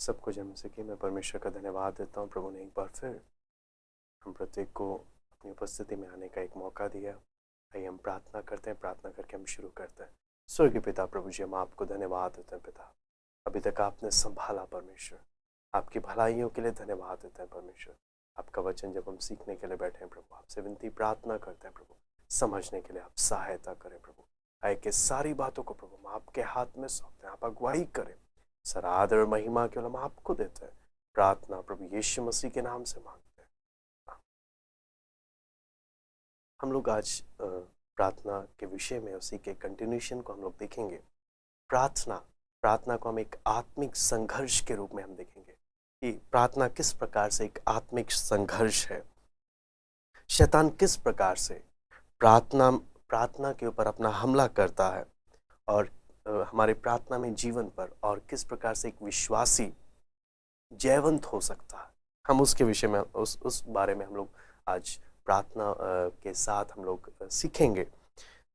सबको जन्म से कि मैं परमेश्वर का धन्यवाद देता हूँ। प्रभु ने एक बार फिर हम प्रत्येक को अपनी उपस्थिति में आने का एक मौका दिया। आइए हम प्रार्थना करते हैं, प्रार्थना करके हम शुरू करते हैं। स्वर्गीय पिता प्रभु जी, हम आपको धन्यवाद देते हैं पिता, अभी तक आपने संभाला परमेश्वर, आपकी भलाइयों के लिए धन्यवाद देते हैं परमेश्वर। आपका वचन जब हम सीखने के लिए बैठे हैं प्रभु, आपसे विनती प्रार्थना करते हैं प्रभु, समझने के लिए आप सहायता करें प्रभु। आए कि सारी बातों को प्रभु हम आपके हाथ में सौंपते हैं, आप अगुवाई करें। सर आदर और महिमा केवल हम आपको देते हैं। प्रार्थना प्रभु यीशु मसीह के नाम से मांगते हैं। हम लोग आज प्रार्थना के विषय में उसी के कंटिन्यूशन को हम लोग देखेंगे। प्रार्थना प्रार्थना को हम एक आत्मिक संघर्ष के रूप में हम देखेंगे कि प्रार्थना किस प्रकार से एक आत्मिक संघर्ष है। शैतान किस प्रकार से प्रार्थना के ऊपर अपना हमला करता है और हमारे प्रार्थना में जीवन पर, और किस प्रकार से एक विश्वासी जयवंत हो सकता है। हम उसके विषय में उस बारे में हम लोग आज प्रार्थना के साथ हम लोग सीखेंगे।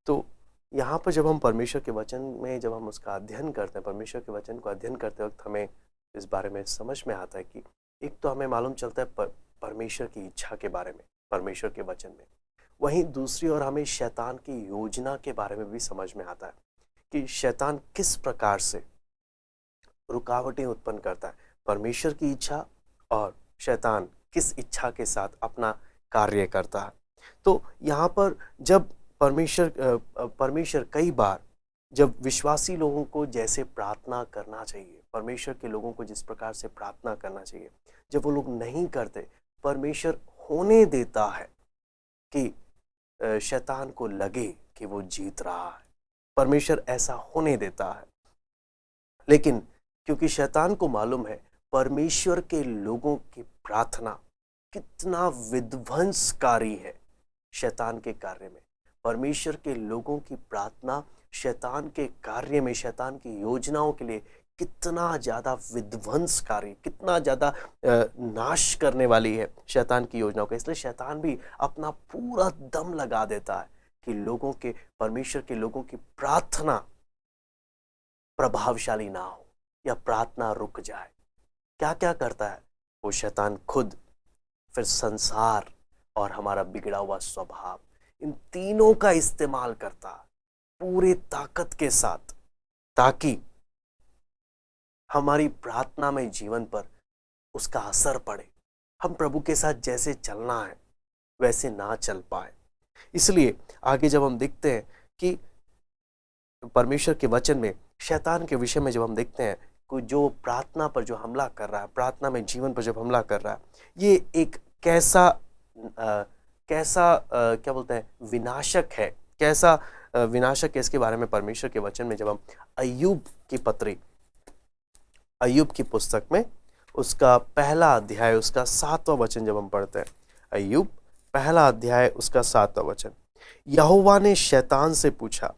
तो यहाँ पर जब हम परमेश्वर के वचन में जब हम उसका अध्ययन करते हैं, परमेश्वर के वचन को अध्ययन करते वक्त हमें इस बारे में समझ में आता है कि एक तो हमें मालूम चलता है परमेश्वर की इच्छा के बारे में परमेश्वर के वचन में, वहीं दूसरी ओर हमें शैतान की योजना के बारे में भी समझ में आता है कि शैतान किस प्रकार से रुकावटें उत्पन्न करता है। परमेश्वर की इच्छा और शैतान किस इच्छा के साथ अपना कार्य करता है। तो यहाँ पर जब परमेश्वर कई बार जब विश्वासी लोगों को जैसे प्रार्थना करना चाहिए, परमेश्वर के लोगों को जिस प्रकार से प्रार्थना करना चाहिए, जब वो लोग नहीं करते, परमेश्वर होने देता है कि शैतान को लगे कि वो जीत रहा है। परमेश्वर ऐसा होने देता है, लेकिन क्योंकि शैतान को मालूम है परमेश्वर के लोगों की प्रार्थना कितना विध्वंसकारी है शैतान के कार्य में, परमेश्वर के लोगों की प्रार्थना शैतान के कार्य में, शैतान की योजनाओं के लिए कितना ज़्यादा विध्वंसकारी, कितना ज़्यादा नाश करने वाली है शैतान की योजनाओं का। इसलिए शैतान भी अपना पूरा दम लगा देता है कि लोगों के, परमेश्वर के लोगों की प्रार्थना प्रभावशाली ना हो या प्रार्थना रुक जाए। क्या क्या करता है वो शैतान खुद, फिर संसार और हमारा बिगड़ा हुआ स्वभाव, इन तीनों का इस्तेमाल करता है पूरे ताकत के साथ, ताकि हमारी प्रार्थना में जीवन पर उसका असर पड़े। हम प्रभु के साथ जैसे चलना है वैसे ना चल पाए। इसलिए आगे जब हम देखते हैं कि परमेश्वर के वचन में शैतान के विषय में जब हम देखते हैं कि जो प्रार्थना पर जो हमला कर रहा है, प्रार्थना में जीवन पर जब हमला कर रहा है, ये एक कैसा क्या बोलते हैं, विनाशक है, कैसा विनाशक है। इसके बारे में परमेश्वर के वचन में जब हम अय्यूब की पुस्तक में उसका पहला अध्याय उसका 7वां वचन जब हम पढ़ते हैं, अय्यूब पहला अध्याय उसका 7वां वचन, यहोवा ने शैतान से पूछा,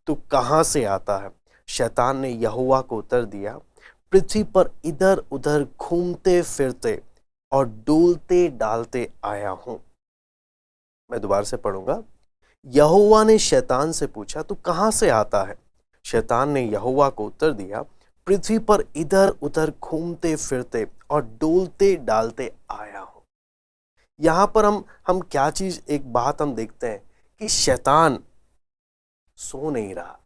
तू कहाँ से आता है? शैतान ने यहोवा को उत्तर दिया, पृथ्वी पर इधर उधर घूमते फिरते और डोलते डालते आया हूं। मैं दोबारा से पढ़ूंगा। यहोवा ने शैतान से पूछा, तू कहाँ से आता है? शैतान ने यहोवा को उत्तर दिया, पृथ्वी पर इधर उधर घूमते फिरते और डोलते डालते आया हूं। यहां पर हम क्या चीज, एक बात हम देखते हैं कि शैतान सो नहीं रहा।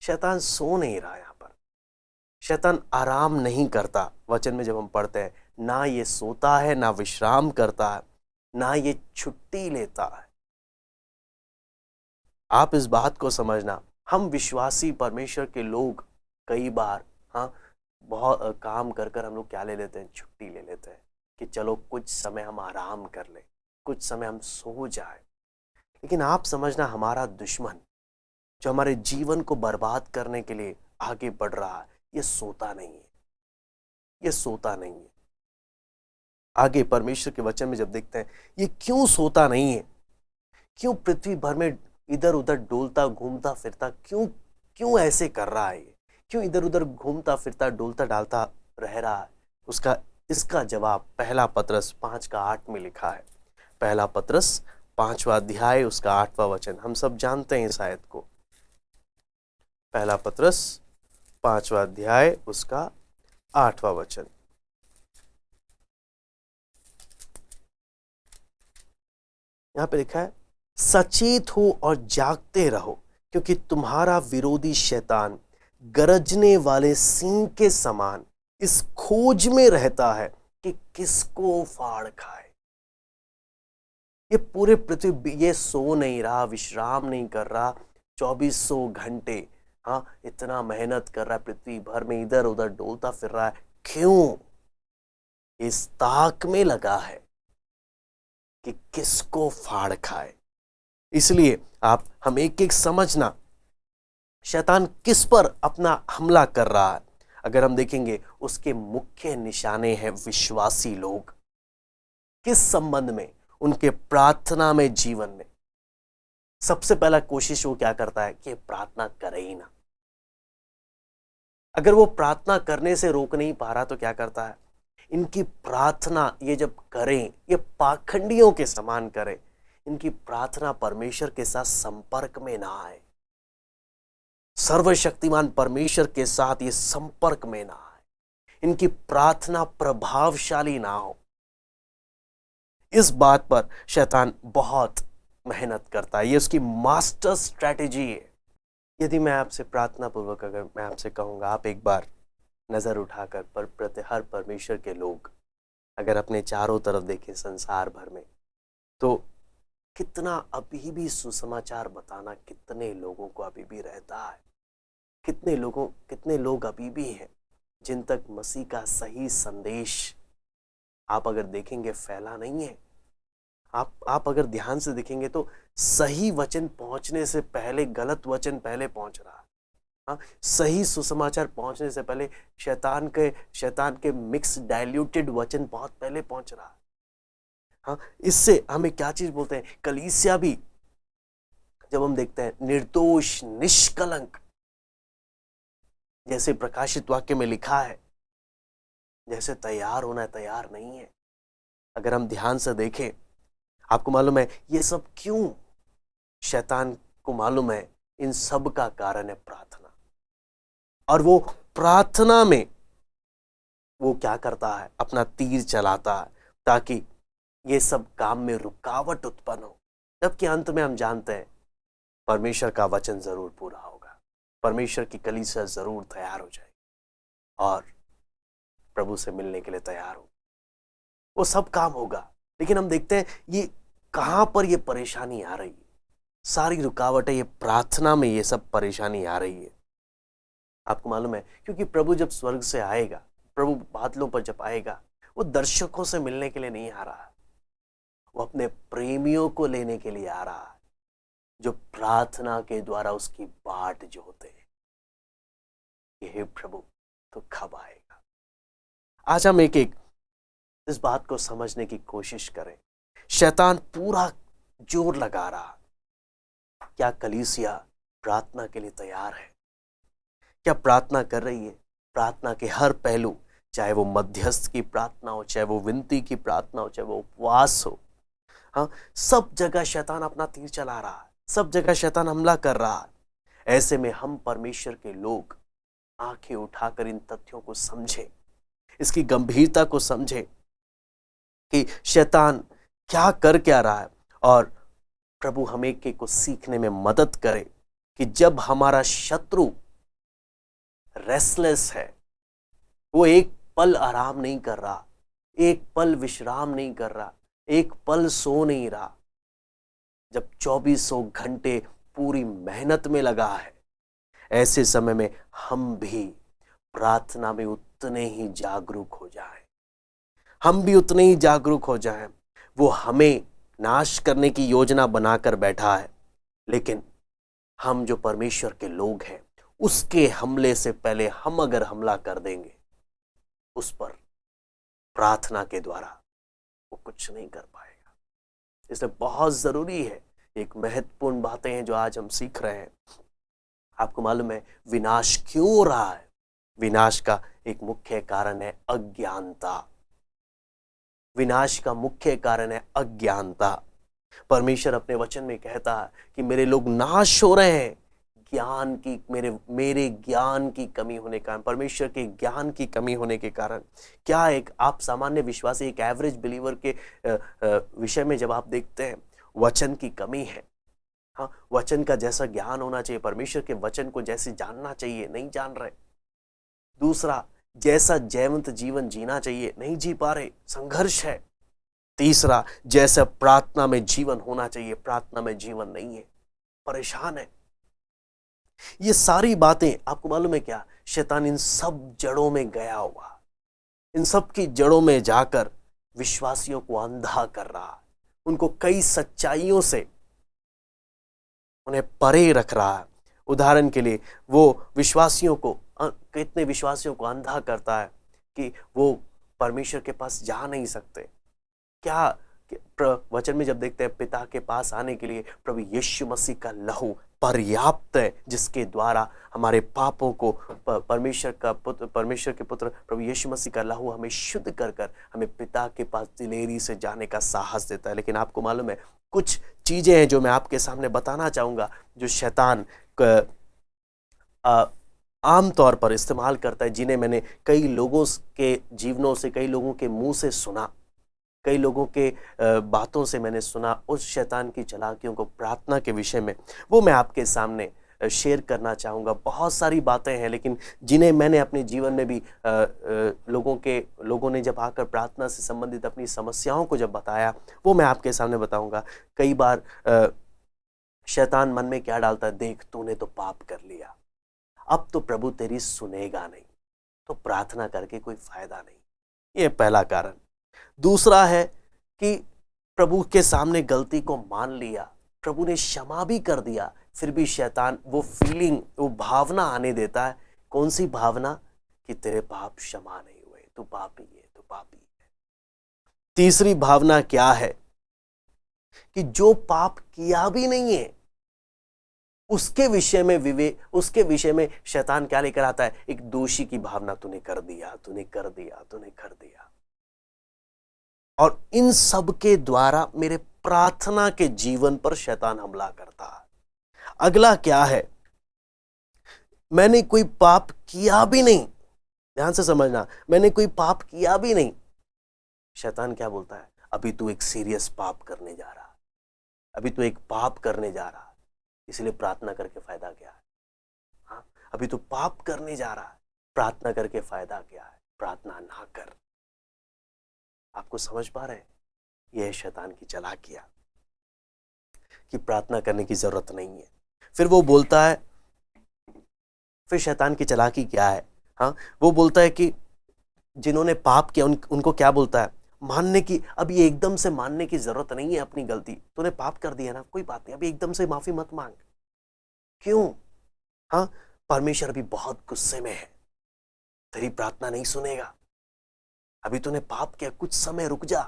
शैतान सो नहीं रहा। यहां पर शैतान आराम नहीं करता। वचन में जब हम पढ़ते हैं, ना ये सोता है, ना विश्राम करता है, ना ये छुट्टी लेता है। आप इस बात को समझना, हम विश्वासी परमेश्वर के लोग कई बार बहुत काम कर कर हम लोग क्या ले लेते हैं, छुट्टी ले लेते हैं कि चलो कुछ समय हम आराम कर लें, कुछ समय हम सो जाए। लेकिन आप समझना, हमारा दुश्मन जो हमारे जीवन को बर्बाद करने के लिए आगे बढ़ रहा है, ये सोता नहीं है, ये सोता नहीं है। आगे परमेश्वर के वचन में जब देखते हैं ये क्यों सोता नहीं है, क्यों पृथ्वी भर में इधर उधर डोलता घूमता फिरता, क्यों ऐसे कर रहा है, क्यों इधर उधर घूमता फिरता डोलता डालता रह रहा है, इसका जवाब पहला पतरस 5:8 में लिखा है। पहला पतरस 5वां अध्याय उसका 8वां वचन, हम सब जानते हैं इस आयत को। पहला पतरस 5वां अध्याय उसका 8वां वचन। यहां पे लिखा है, सचेत हो और जागते रहो, क्योंकि तुम्हारा विरोधी शैतान गरजने वाले सिंह के समान इस खोज में रहता है कि किसको फाड़ खाए। ये पूरे पृथ्वी, ये सो नहीं रहा, विश्राम नहीं कर रहा, 2400 घंटे, हाँ, इतना मेहनत कर रहा है, पृथ्वी भर में इधर उधर डोलता फिर रहा है। क्यों? इस ताक में लगा है कि किसको फाड़ खाए। इसलिए हम एक एक समझना, शैतान किस पर अपना हमला कर रहा है। अगर हम देखेंगे, उसके मुख्य निशाने हैं विश्वासी लोग। किस संबंध में? उनके प्रार्थना में, जीवन में। सबसे पहला कोशिश वो क्या करता है कि प्रार्थना करे ही ना। अगर वो प्रार्थना करने से रोक नहीं पा रहा तो क्या करता है, इनकी प्रार्थना ये जब करें, ये पाखंडियों के समान करें, इनकी प्रार्थना परमेश्वर के साथ संपर्क में ना आए, सर्वशक्तिमान परमेश्वर के साथ ये संपर्क में ना आए, इनकी प्रार्थना प्रभावशाली ना हो। इस बात पर शैतान बहुत मेहनत करता है, ये उसकी मास्टर स्ट्रैटेजी है। यदि मैं आपसे प्रार्थना पूर्वक, अगर मैं आपसे कहूंगा, आप एक बार नजर उठाकर हर परमेश्वर के लोग अगर अपने चारों तरफ देखें संसार भर में, तो कितना अभी भी सुसमाचार बताना कितने लोगों को अभी भी रहता है। कितने लोग अभी भी हैं जिन तक मसीह का सही संदेश, आप अगर देखेंगे, फैला नहीं है। आप अगर ध्यान से देखेंगे तो सही वचन पहुंचने से पहले गलत वचन पहले पहुंच रहा है। हाँ, सही सुसमाचार पहुंचने से पहले शैतान के मिक्स डाइल्यूटेड वचन बहुत पहले पहुंच रहा है। हाँ, इससे हमें क्या चीज बोलते हैं, कलीसिया भी जब हम देखते हैं निर्दोष निष्कलंक, जैसे प्रकाशित वाक्य में लिखा है, जैसे तैयार होना है, तैयार नहीं है। अगर हम ध्यान से देखें, आपको मालूम है ये सब क्यों? शैतान को मालूम है इन सब का कारण है प्रार्थना। और वो प्रार्थना में वो क्या करता है, अपना तीर चलाता है ताकि ये सब काम में रुकावट उत्पन्न हो। जबकि अंत में हम जानते हैं परमेश्वर का वचन जरूर पूरा होगा, परमेश्वर की कलीसिया जरूर तैयार हो जाएगी और प्रभु से मिलने के लिए तैयार हो, वो सब काम होगा। लेकिन हम देखते हैं ये कहां पर ये परेशानी आ रही है, सारी रुकावटें ये प्रार्थना में, ये सब परेशानी आ रही है। आपको मालूम है, क्योंकि प्रभु जब स्वर्ग से आएगा, प्रभु बादलों पर जब आएगा, वो दर्शकों से मिलने के लिए नहीं आ रहा है, वो अपने प्रेमियों को लेने के लिए आ रहा है, जो प्रार्थना के द्वारा उसकी बाट जोते हैं। हे प्रभु, तो कब आएगा? आज हम एक एक इस बात को समझने की कोशिश करें। शैतान पूरा जोर लगा रहा, क्या कलीसिया प्रार्थना के लिए तैयार है? क्या प्रार्थना कर रही है? प्रार्थना के हर पहलू, चाहे वो मध्यस्थ की प्रार्थना हो, चाहे वो विनती की प्रार्थना हो, चाहे वो उपवास हो, हाँ, सब जगह शैतान अपना तीर चला रहा है, सब जगह शैतान हमला कर रहा है। ऐसे में हम परमेश्वर के लोग आंखें उठाकर इन तथ्यों को समझें, इसकी गंभीरता को समझें कि शैतान क्या कर क्या रहा है, और प्रभु हमें के को सीखने में मदद करे कि जब हमारा शत्रु रेस्टलेस है, वो एक पल आराम नहीं कर रहा, एक पल विश्राम नहीं कर रहा, एक पल सो नहीं रहा, जब 2400 घंटे पूरी मेहनत में लगा है, ऐसे समय में हम भी प्रार्थना में उतने ही जागरूक हो जाएं, हम भी उतने ही जागरूक हो जाएं। वो हमें नाश करने की योजना बनाकर बैठा है, लेकिन हम जो परमेश्वर के लोग हैं, उसके हमले से पहले हम अगर हमला कर देंगे उस पर, प्रार्थना के द्वारा वो कुछ नहीं कर पाएगा। इसलिए बहुत जरूरी है, एक महत्वपूर्ण बातें हैं जो आज हम सीख रहे हैं। आपको मालूम है विनाश क्यों हो रहा है? विनाश का एक मुख्य कारण है अज्ञानता। विनाश का मुख्य कारण है अज्ञानता। परमेश्वर अपने वचन में कहता है कि मेरे लोग नाश हो रहे हैं ज्ञान की मेरे ज्ञान की कमी होने के कारण, परमेश्वर के ज्ञान की कमी होने के कारण, क्या एक आप सामान्य विश्वासी, एक एवरेज बिलीवर के विषय में जब आप देखते हैं, वचन की कमी है। हाँ, वचन का जैसा ज्ञान होना चाहिए, परमेश्वर के वचन को जैसे जानना चाहिए, नहीं जान रहे। दूसरा, जैसा जयवंत जीवन जीना चाहिए, नहीं जी पा रहे, संघर्ष है। तीसरा, जैसा प्रार्थना में जीवन होना चाहिए, प्रार्थना में जीवन नहीं है, परेशान है। ये सारी बातें आपको मालूम है क्या, शैतान इन सब जड़ों में गया हुआ, इन सब की जड़ों में जाकर विश्वासियों को अंधा कर रहा है, उनको कई सच्चाइयों से उन्हें परे रख रहा है। उदाहरण के लिए वो विश्वासियों को, कितने विश्वासियों को अंधा करता है कि वो परमेश्वर के पास जा नहीं सकते। क्या वचन में जब देखते हैं, पिता के पास आने के लिए प्रभु यीशु मसीह का लहू पर्याप्त है, जिसके द्वारा हमारे पापों को परमेश्वर के पुत्र प्रभु यीशु मसीह का लहू हमें शुद्ध कर कर हमें पिता के पास दिलेरी से जाने का साहस देता है। लेकिन आपको मालूम है, कुछ चीजें हैं जो मैं आपके सामने बताना चाहूंगा, जो शैतान आम तौर पर इस्तेमाल करता है, जिन्हें मैंने कई लोगों के जीवनों से, कई लोगों के मुंह से सुना, कई लोगों के बातों से मैंने सुना उस शैतान की चालाकियों को प्रार्थना के विषय में। वो मैं आपके सामने शेयर करना चाहूँगा। बहुत सारी बातें हैं, लेकिन जिन्हें मैंने अपने जीवन में भी लोगों ने जब आकर प्रार्थना से संबंधित अपनी समस्याओं को जब बताया, वो मैं आपके सामने बताऊँगा। कई बार शैतान मन में क्या डालता है, देख तूने तो पाप कर लिया, अब तो प्रभु तेरी सुनेगा नहीं, तो प्रार्थना करके कोई फायदा नहीं। ये पहला कारण। दूसरा है कि प्रभु के सामने गलती को मान लिया, प्रभु ने क्षमा भी कर दिया, फिर भी शैतान वो फीलिंग, वो भावना आने देता है। कौन सी भावना? कि तेरे पाप क्षमा नहीं हुए, तू पापी है, तू पापी है। तीसरी भावना क्या है? कि जो पाप किया भी नहीं है उसके विषय में शैतान क्या लेकर आता है? एक दोषी की भावना, तूने कर दिया, तूने कर दिया, तूने कर दिया। और इन सब के द्वारा मेरे प्रार्थना के जीवन पर शैतान हमला करता है। अगला क्या है? मैंने कोई पाप किया भी नहीं, ध्यान से समझना, मैंने कोई पाप किया भी नहीं, शैतान क्या बोलता है? अभी तू एक सीरियस पाप करने जा रहा, अभी तू एक पाप करने जा रहा, इसलिए प्रार्थना करके फायदा क्या है? हाँ, अभी तू पाप करने जा रहा है, प्रार्थना करके फायदा क्या है? प्रार्थना ना कर। आपको समझ पा रहे हैं? यह है शैतान की चालाकियां, कि प्रार्थना करने की जरूरत नहीं है। फिर वो बोलता है, फिर शैतान की चालाकी क्या है? हाँ, वो बोलता है कि जिन्होंने पाप किया उनको क्या बोलता है? मानने की, अब ये एकदम से मानने की जरूरत नहीं है अपनी गलती। तूने पाप कर दिया ना, कोई बात नहीं, अभी एकदम से माफी मत मांग। क्यों? हाँ, परमेश्वर अभी बहुत गुस्से में है, तेरी प्रार्थना नहीं सुनेगा। अभी तूने पाप किया, कुछ समय रुक जा,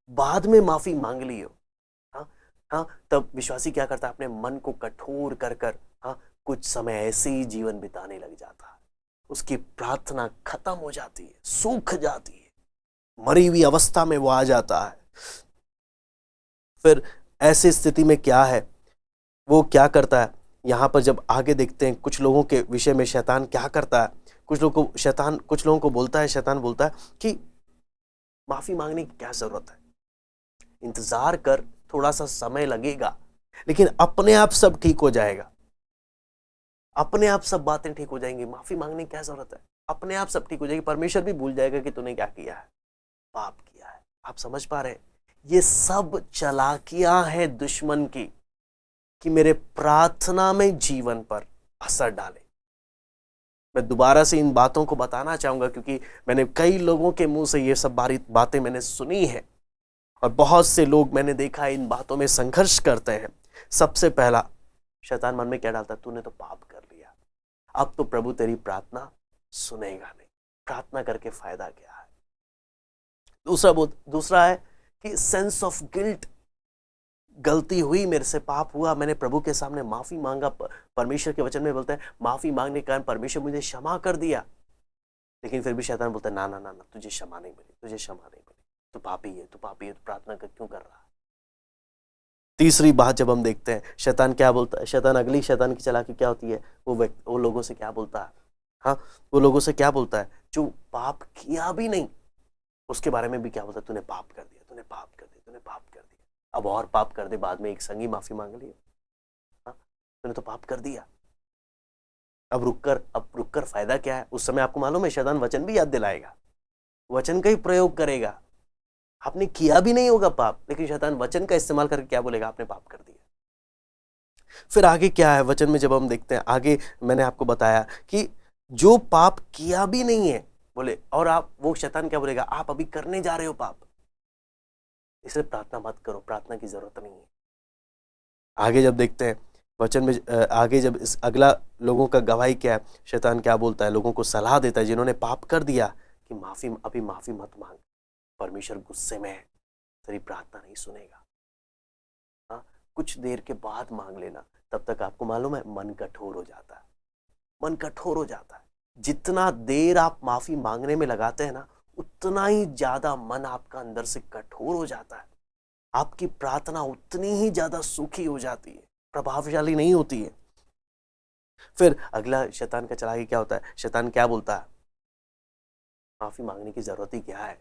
बाद में माफी मांग लियो। हाँ हाँ, तब विश्वासी क्या करता है? अपने मन को कठोर कर कर हाँ, कुछ समय ऐसे ही जीवन बिताने लग जाता है। उसकी प्रार्थना खत्म हो जाती है, सूख जाती है, मरी हुई अवस्था में वो आ जाता है। फिर ऐसी स्थिति में क्या है, वो क्या करता है? यहां पर जब आगे देखते हैं, कुछ लोगों के विषय में शैतान क्या करता है, कुछ लोगों को बोलता है, शैतान बोलता है कि माफी मांगने की क्या जरूरत है, इंतजार कर, थोड़ा सा समय लगेगा, लेकिन अपने आप सब ठीक हो जाएगा, अपने आप सब बातें ठीक हो जाएंगी, माफी मांगने की क्या जरूरत है, अपने आप सब ठीक हो जाएगी, परमेश्वर भी भूल जाएगा कि तूने क्या किया है, पाप किया है। आप समझ पा रहे हैं? ये सब चालाकियां हैं दुश्मन की, कि मेरे प्रार्थना में जीवन पर असर डाले। मैं दोबारा से इन बातों को बताना चाहूंगा, क्योंकि मैंने कई लोगों के मुंह से ये सब बातें मैंने सुनी है, और बहुत से लोग मैंने देखा है इन बातों में संघर्ष करते हैं। सबसे पहला, शैतान मन में क्या डालता है? तूने तो पाप कर लिया, अब तो प्रभु तेरी प्रार्थना सुनेगा नहीं, प्रार्थना करके फायदा क्या है? दूसरा है कि सेंस ऑफ गिल्ट, गलती हुई, मेरे से पाप हुआ, मैंने प्रभु के सामने माफी मांगा, परमेश्वर के वचन में बोलता है माफी मांगने के कारण परमेश्वर मुझे क्षमा कर दिया, लेकिन फिर भी शैतान बोलता है ना ना ना ना, तुझे क्षमा नहीं मिली, तुझे क्षमा नहीं मिली, तू पापी है, तू पापी है, तू प्रार्थना क्यों कर रहा है? तीसरी बात जब हम देखते हैं शैतान क्या बोलता है, शैतान की चालाकी क्या होती है, वो लोगों से क्या बोलता है, हाँ, वो लोगों से क्या बोलता है जो पाप किया भी नहीं, उसके बारे में भी क्या बोलता है, तूने पाप कर दिया, तूने पाप कर दिया, तूने पाप कर दिया। अब और पाप कर दे, बाद में एक संगी माफी मांग लिया, हाँ, तूने तो पाप कर दिया। अब रुककर फायदा क्या है? उस समय आपको मालूम है शैतान वचन भी याद दिलाएगा, वचन का ही प्रयोग करेगा। आपने किया भी नहीं होगा पाप, लेकिन शैतान वचन का इस्तेमाल करके क्या बोलेगा, आपने पाप कर दिया। फिर आगे क्या है वचन में जब हम देखते हैं, आगे मैंने आपको बताया कि जो पाप किया भी नहीं है, बोले, और आप, वो शैतान क्या बोलेगा, आप अभी करने जा रहे हो पाप, इसलिए प्रार्थना मत करो, प्रार्थना की जरूरत नहीं है। आगे जब देखते हैं वचन में आगे जब इस अगला लोगों का गवाही क्या है, शैतान क्या बोलता है, लोगों को सलाह देता है जिन्होंने पाप कर दिया कि अभी माफी मत मांग, परमेश्वर गुस्से में है, तेरी प्रार्थना नहीं सुनेगा, हाँ, कुछ देर के बाद मांग लेना। तब तक आपको मालूम है मन कठोर हो जाता है, मन कठोर हो जाता है। जितना देर आप माफी मांगने में लगाते हैं ना, उतना ही ज्यादा मन आपका अंदर से कठोर हो जाता है, आपकी प्रार्थना उतनी ही ज्यादा सूखी हो जाती है, प्रभावशाली नहीं होती है। फिर अगला शैतान का चालाकी क्या होता है, शैतान क्या बोलता है, माफी मांगने की जरूरत ही क्या है,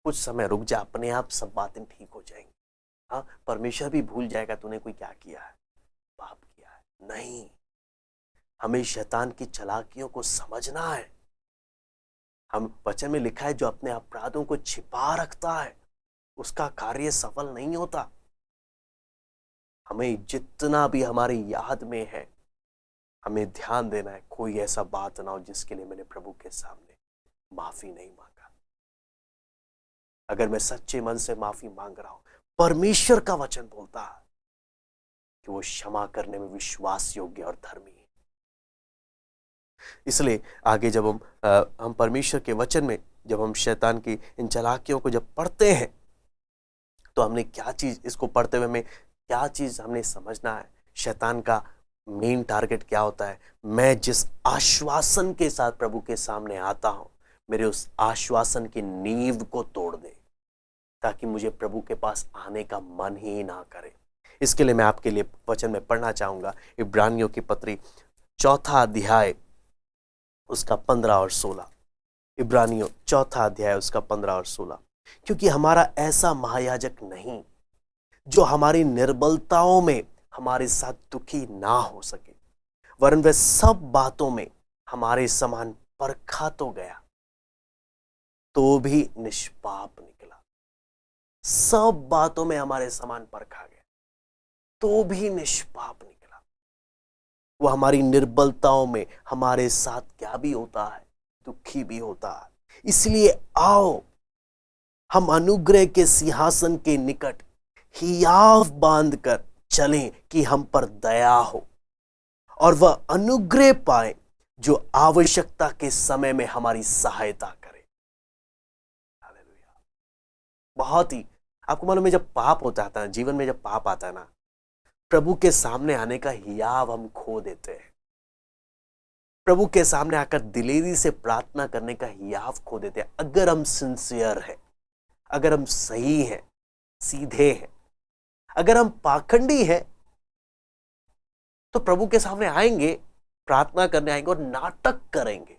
कुछ समय रुक जा, अपने आप सब बातें ठीक हो जाएंगी, हाँ, परमेश्वर भी भूल जाएगा तूने कोई क्या किया है, पाप किया है। नहीं, हमें शैतान की चालाकियों को समझना है। हम वचन में लिखा है जो अपने अपराधों को छिपा रखता है उसका कार्य सफल नहीं होता। हमें जितना भी हमारी याद में है, हमें ध्यान देना है कोई ऐसा बात ना हो जिसके लिए मैंने प्रभु के सामने माफी नहीं मांगा। अगर मैं सच्चे मन से माफी मांग रहा हूं, परमेश्वर का वचन बोलता है कि वो क्षमा करने में विश्वास योग्य और धर्मी है। इसलिए आगे जब हम परमेश्वर के वचन में जब हम शैतान की इन चालाकियों को जब पढ़ते हैं, तो हमने क्या चीज, इसको पढ़ते हुए हमें क्या चीज हमने समझना है, शैतान का मेन टारगेट क्या होता है। मैं जिस आश्वासन के साथ प्रभु के सामने आता हूं, मेरे उस आश्वासन की नींव को तोड़ दे, ताकि मुझे प्रभु के पास आने का मन ही ना करे। इसके लिए मैं आपके लिए वचन में पढ़ना चाहूंगा इब्रानियों की पत्री 4 अध्याय उसका 15 और 16। इब्रानियों 4 अध्याय उसका 15 और 16। क्योंकि हमारा ऐसा महायाजक नहीं जो हमारी निर्बलताओं में हमारे साथ दुखी ना हो सके, वरन वह सब बातों में हमारे समान परखा तो गया, तो भी निष्पाप निकला। सब बातों में हमारे समान परखा गया, तो भी निष्पाप निकला। वो हमारी निर्बलताओं में हमारे साथ क्या भी होता है, दुखी भी होता है। इसलिए आओ हम अनुग्रह के सिंहासन के निकट हियाव बांधकर चलें कि हम पर दया हो, और वह अनुग्रह पाए जो आवश्यकता के समय में हमारी सहायता करे। हालेलुया। बहुत ही, आपको मालूम है जब पाप होता है जीवन में, जब पाप आता है ना, प्रभु के सामने आने का हियाव हम खो देते हैं। प्रभु के सामने आकर दिलेरी से प्रार्थना करने का हियाव खो देते हैं। अगर हम सिंसियर हैं, अगर हम सही हैं, सीधे हैं, अगर हम पाखंडी हैं, तो प्रभु के सामने आएंगे, प्रार्थना करने आएंगे और नाटक करेंगे,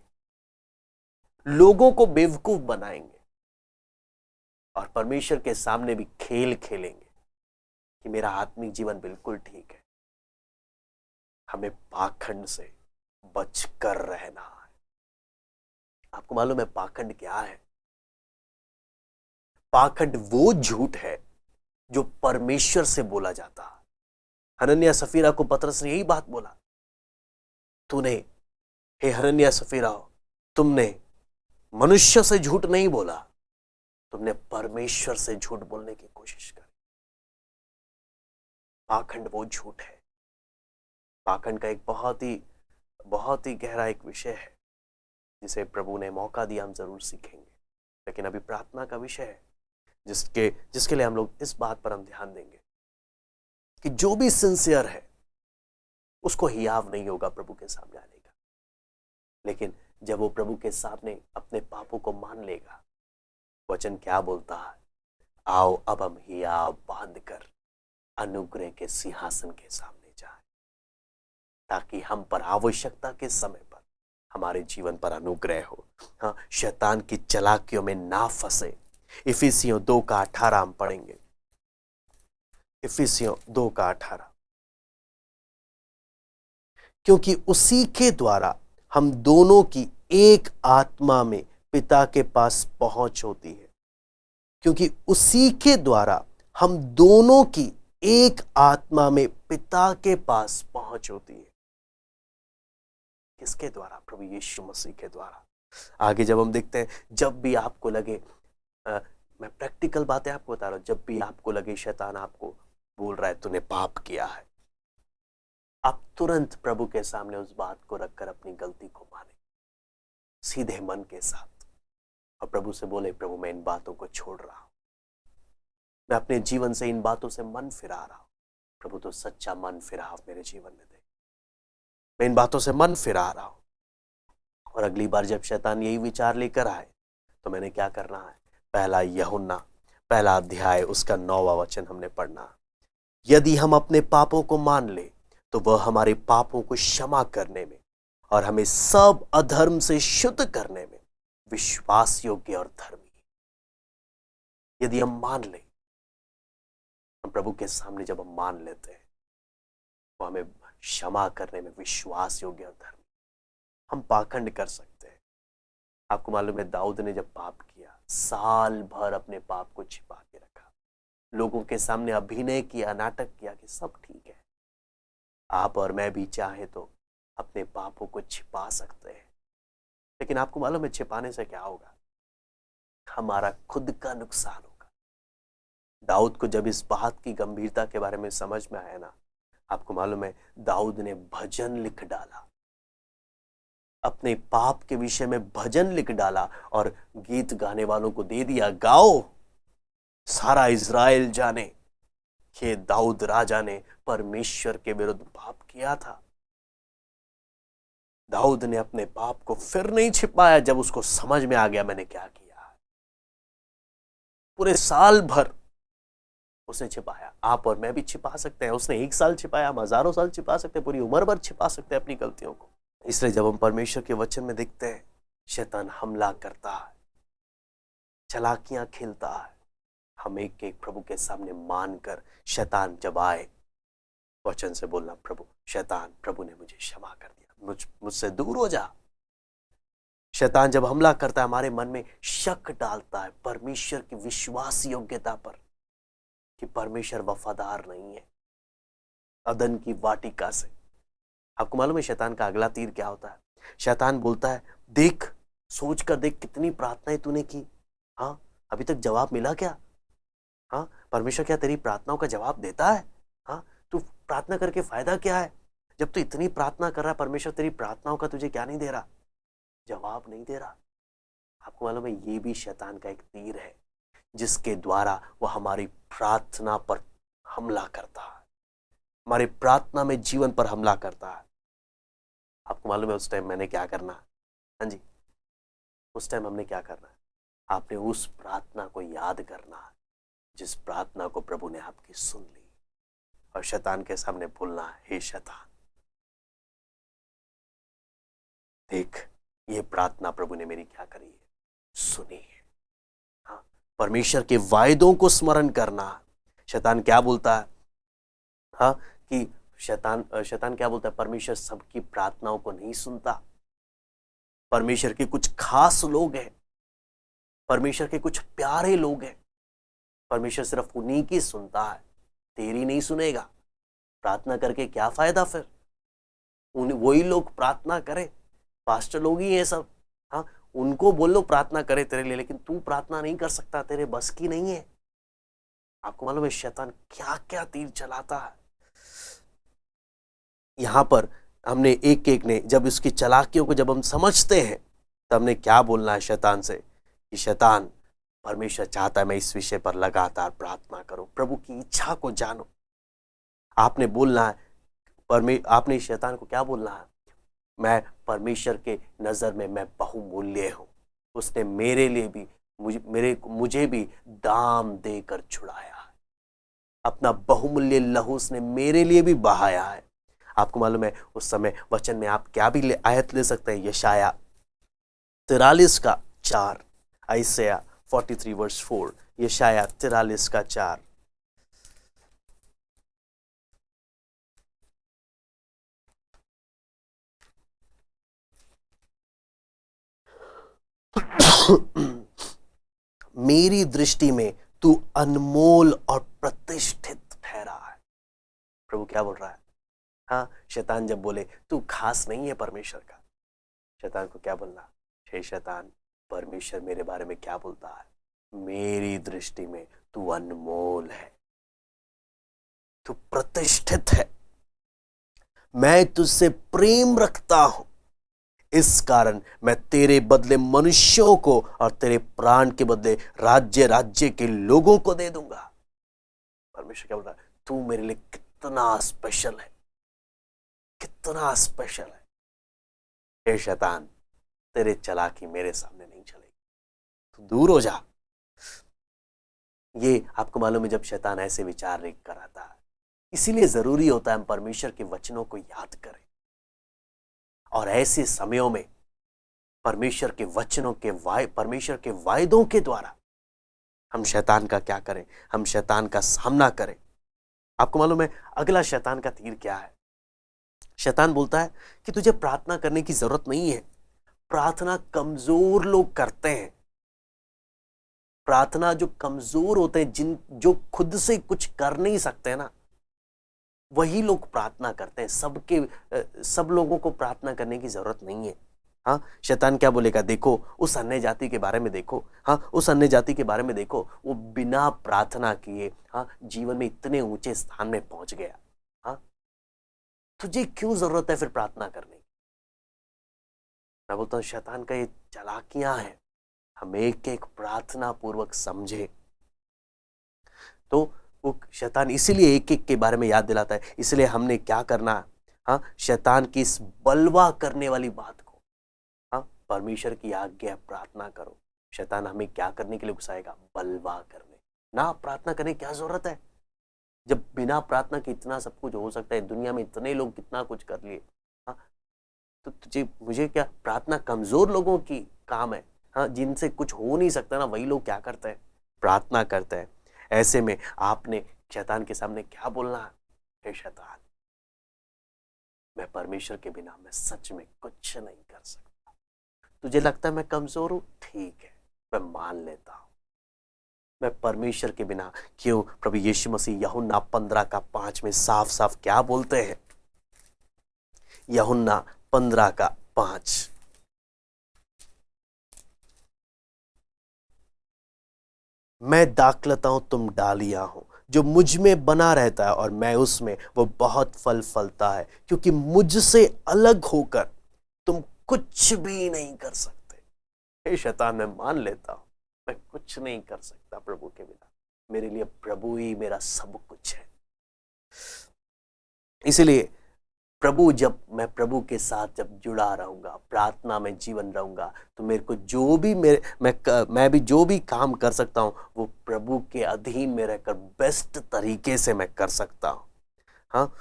लोगों को बेवकूफ बनाएंगे, और परमेश्वर के सामने भी खेल खेलेंगे कि मेरा आत्मिक जीवन बिल्कुल ठीक है। हमें पाखंड से बचकर रहना है। आपको मालूम है पाखंड क्या है? पाखंड वो झूठ है जो परमेश्वर से बोला जाता है। हनन्याह सफीरा को पतरस ने यही बात बोला, तूने, हे हनन्याह सफीरा, तुमने मनुष्य से झूठ नहीं बोला, तुमने परमेश्वर से झूठ बोलने की कोशिश करी। पाखंड वो झूठ है। पाखंड का एक बहुत ही गहरा एक विषय है जिसे प्रभु ने मौका दिया, हम जरूर सीखेंगे। लेकिन अभी प्रार्थना का विषय है जिसके लिए हम लोग इस बात पर हम ध्यान देंगे कि जो भी सिंसियर है उसको हियाव नहीं होगा प्रभु के सामने आने का। लेकिन जब वो प्रभु के सामने अपने पापों को मान लेगा, वचन क्या बोलता है, आओ अब हम हियाव बांध कर अनुग्रह के सिंहासन के सामने जाए, ताकि हम पर आवश्यकता के समय पर हमारे जीवन पर अनुग्रह हो। हाँ, शैतान की चालाकियों में ना फंसे। इफिसियों 2:18 हम पढ़ेंगे। इफिसियों 2:18, क्योंकि उसी के द्वारा हम दोनों की एक आत्मा में पिता के पास पहुंच होती है। क्योंकि उसी के द्वारा हम दोनों की एक आत्मा में पिता के पास पहुंच होती है। किसके द्वारा? प्रभु यीशु मसीह के द्वारा। आगे जब हम देखते हैं, जब भी आपको लगे, मैं प्रैक्टिकल बातें आपको बता रहा हूं, जब भी आपको लगे शैतान आपको बोल रहा है तूने पाप किया है, आप तुरंत प्रभु के सामने उस बात को रखकर अपनी गलती को माने सीधे मन के साथ, और प्रभु से बोले, प्रभु मैं इन बातों को छोड़ रहा हूं, मैं अपने जीवन से इन बातों से मन फिरा रहा हूं। प्रभु तो सच्चा मन फिराव मेरे जीवन में दे, मैं इन बातों से मन फिरा रहा हूं। और अगली बार जब शैतान यही विचार लेकर आए तो मैंने क्या करना है? पहला यूहन्ना 1 अध्याय उसका 9वां वचन हमने पढ़ना। यदि हम अपने पापों को मान ले तो वह हमारे पापों को क्षमा करने में और हमें सब अधर्म से शुद्ध करने में विश्वास योग्य और धर्मी है। यदि हम मान ले, हम प्रभु के सामने जब हम मान लेते हैं, वो हमें क्षमा करने में विश्वास योग्य और धर्मी। हम पाखंड कर सकते हैं। आपको मालूम है, दाऊद ने जब पाप किया, साल भर अपने पाप को छिपा के रखा, लोगों के सामने अभिनय किया, नाटक किया कि सब ठीक है। आप और मैं भी चाहे तो अपने पापों को छिपा सकते हैं, लेकिन आपको मालूम है छिपाने से क्या होगा? हमारा खुद का नुकसान होगा। दाऊद को जब इस बात की गंभीरता के बारे में समझ में आया ना, आपको मालूम है दाऊद ने भजन लिख डाला, अपने पाप के विषय में भजन लिख डाला और गीत गाने वालों को दे दिया, गाओ, सारा इज़राइल जाने कि दाऊद राजा ने परमेश्वर के विरुद्ध पाप किया था। दाऊद ने अपने पाप को फिर नहीं छिपाया जब उसको समझ में आ गया मैंने क्या किया है। पूरे साल भर उसने छिपाया। आप और मैं भी छिपा सकते हैं। उसने 1 साल छिपाया, हम हजारों साल छिपा सकते हैं, पूरी उम्र भर छिपा सकते हैं अपनी गलतियों को। इसलिए जब हम परमेश्वर के वचन में देखते हैं, शैतान हमला करता है, चालाकियां खेलता है, हम एक एक प्रभु के सामने मानकर, शैतान जब आए वचन से बोलना, प्रभु शैतान, प्रभु ने मुझे क्षमा कर दिया, मुझसे दूर हो जा। शैतान जब हमला करता है, हमारे मन में शक डालता है परमेश्वर की विश्वास योग्यता पर कि परमेश्वर वफादार नहीं है। अदन की वाटिका से आपको मालूम है शैतान का अगला तीर क्या होता है? शैतान बोलता है, देख, सोच कर देख कितनी प्रार्थनाएं तूने की, हाँ अभी तक जवाब मिला क्या? हाँ, परमेश्वर क्या तेरी प्रार्थनाओं का जवाब देता है? हाँ, तू प्रार्थना करके फायदा क्या है? जब तू इतनी प्रार्थना कर रहा है, परमेश्वर तेरी प्रार्थनाओं का तुझे क्या नहीं दे रहा? जवाब नहीं दे रहा। आपको मालूम है ये भी शैतान का एक तीर है जिसके द्वारा वह हमारी प्रार्थना पर हमला करता है, हमारे प्रार्थना में जीवन पर हमला करता है। आपको मालूम है उस टाइम मैंने क्या करना है? हाँ जी, उस टाइम हमने क्या करना है? आपने उस प्रार्थना को याद करना है जिस प्रार्थना को प्रभु ने आपकी सुन ली, और शैतान के सामने बोलना है, हे शैतान, देख ये प्रार्थना प्रभु ने मेरी क्या करी है, सुनी है। हाँ, परमेश्वर के वायदों को स्मरण करना। शैतान क्या बोलता है? हाँ, कि शैतान क्या बोलता है? परमेश्वर सबकी प्रार्थनाओं को नहीं सुनता। परमेश्वर के कुछ खास लोग हैं, परमेश्वर के कुछ प्यारे लोग हैं, परमेश्वर सिर्फ उन्हीं की सुनता है, तेरी नहीं सुनेगा। प्रार्थना करके क्या फायदा फिर? वही लोग प्रार्थना करे, पास्टर लोग ही हैं सब। हाँ, उनको बोलो प्रार्थना करे तेरे लिए, लेकिन तू प्रार्थना नहीं कर सकता, तेरे बस की नहीं है। आपको मालूम है शैतान क्या क्या तीर चलाता है। यहां पर हमने एक एक ने जब इसकी चालाकियों को जब हम समझते हैं, तब हमने क्या बोलना है शैतान से कि शैतान, परमेश्वर चाहता है मैं इस विषय पर लगातार प्रार्थना करूं, प्रभु की इच्छा को जानो। आपने बोलना है, आपने शैतान को क्या बोलना है? मैं परमेश्वर के नजर में मैं बहुमूल्य हूं, उसने मेरे लिए भी मुझे भी दाम देकर छुड़ाया है। अपना बहुमूल्य लहू उसने मेरे लिए भी बहाया है। आपको मालूम है उस समय वचन में आप क्या भी आयत ले सकते हैं, यशाया 43 का 4, आइसया 43 वर्स 4, यशाया 43 का 4। मेरी दृष्टि में तू अनमोल और प्रतिष्ठित ठहरा है। प्रभु क्या बोल रहा है? हाँ, शैतान जब बोले तू खास नहीं है परमेश्वर का, शैतान को क्या बोलना? हे शैतान, परमेश्वर मेरे बारे में क्या बोलता है? मेरी दृष्टि में तू अनमोल है, तू प्रतिष्ठित है, मैं तुझसे प्रेम रखता हूं, इस कारण मैं तेरे बदले मनुष्यों को और तेरे प्राण के बदले राज्य राज्य के लोगों को दे दूंगा। परमेश्वर क्या बोल रहा है? तू मेरे लिए कितना स्पेशल है, कितना स्पेशल है। हे शैतान, तेरे चालाकी मेरे सामने नहीं चलेगी, तू दूर हो जा। ये आपको मालूम है जब शैतान ऐसे विचार लेकर आता है, इसीलिए जरूरी होता है हम परमेश्वर के वचनों को याद करें और ऐसे समयों में परमेश्वर के वचनों के परमेश्वर के वायदों के द्वारा हम शैतान का क्या करें? हम शैतान का सामना करें। आपको मालूम है अगला शैतान का तीर क्या है? शैतान बोलता है कि तुझे प्रार्थना करने की जरूरत नहीं है, प्रार्थना कमजोर लोग करते हैं। प्रार्थना जो कमजोर होते हैं, जो खुद से कुछ कर नहीं सकते ना, वही लोग प्रार्थना करते हैं। सब लोगों को प्रार्थना करने की जरूरत नहीं है। हाँ, शैतान क्या बोलेगा? देखो उस अन्य जाति के बारे में देखो, हाँ उस अन्य जाति के बारे में देखो, वो बिना प्रार्थना किए हाँ जीवन में इतने ऊंचे स्थान में पहुंच गया। हाँ, तुझे क्यों जरूरत है फिर प्रार्थना करने की? मैं बोलता हूं शैतान का ये चालाकियां हैं, हम एक एक प्रार्थना पूर्वक समझे तो वो शैतान इसीलिए एक एक के बारे में याद दिलाता है। इसलिए हमने क्या करना? हाँ, शैतान की इस बलवा करने वाली बात को, हाँ परमेश्वर की आज्ञा प्रार्थना करो। शैतान हमें क्या करने के लिए उकसाएगा? बलवा करने। ना प्रार्थना करने की क्या जरूरत है जब बिना प्रार्थना के इतना सब कुछ हो सकता है? दुनिया में इतने लोग कितना कुछ कर लिए। हाँ, तो तुझे मुझे क्या? प्रार्थना कमजोर लोगों की काम है। हाँ, जिनसे कुछ हो नहीं सकता ना, वही लोग क्या करते हैं? प्रार्थना करते हैं। ऐसे में आपने शैतान के सामने क्या बोलना है? हे शैतान, मैं परमेश्वर के बिना मैं सच में कुछ नहीं कर सकता। तुझे लगता है मैं कमजोर हूं? ठीक है, मैं मान लेता हूं। मैं परमेश्वर के बिना क्यों? प्रभु यीशु मसीह यूहन्ना 15 का 5 में साफ साफ क्या बोलते हैं? यूहन्ना 15 का 5, मैं दाखलता हूं, तुम डालियां हो, जो मुझ में बना रहता है और मैं उसमें, वो बहुत फल फलता है, क्योंकि मुझसे अलग होकर तुम कुछ भी नहीं कर सकते। हे शैतान, मैं मान लेता हूं मैं कुछ नहीं कर सकता प्रभु के बिना। मेरे लिए प्रभु ही मेरा सब कुछ है। इसलिए जब मैं प्रभु के साथ जब जुड़ा रहूंगा, प्रार्थना में जीवन रहूंगा, तो मेरे को जो भी मैं भी जो भी काम कर सकता हूं वो प्रभु के अधीन में रहकर बेस्ट तरीके से मैं कर सकता हूं। हाँ,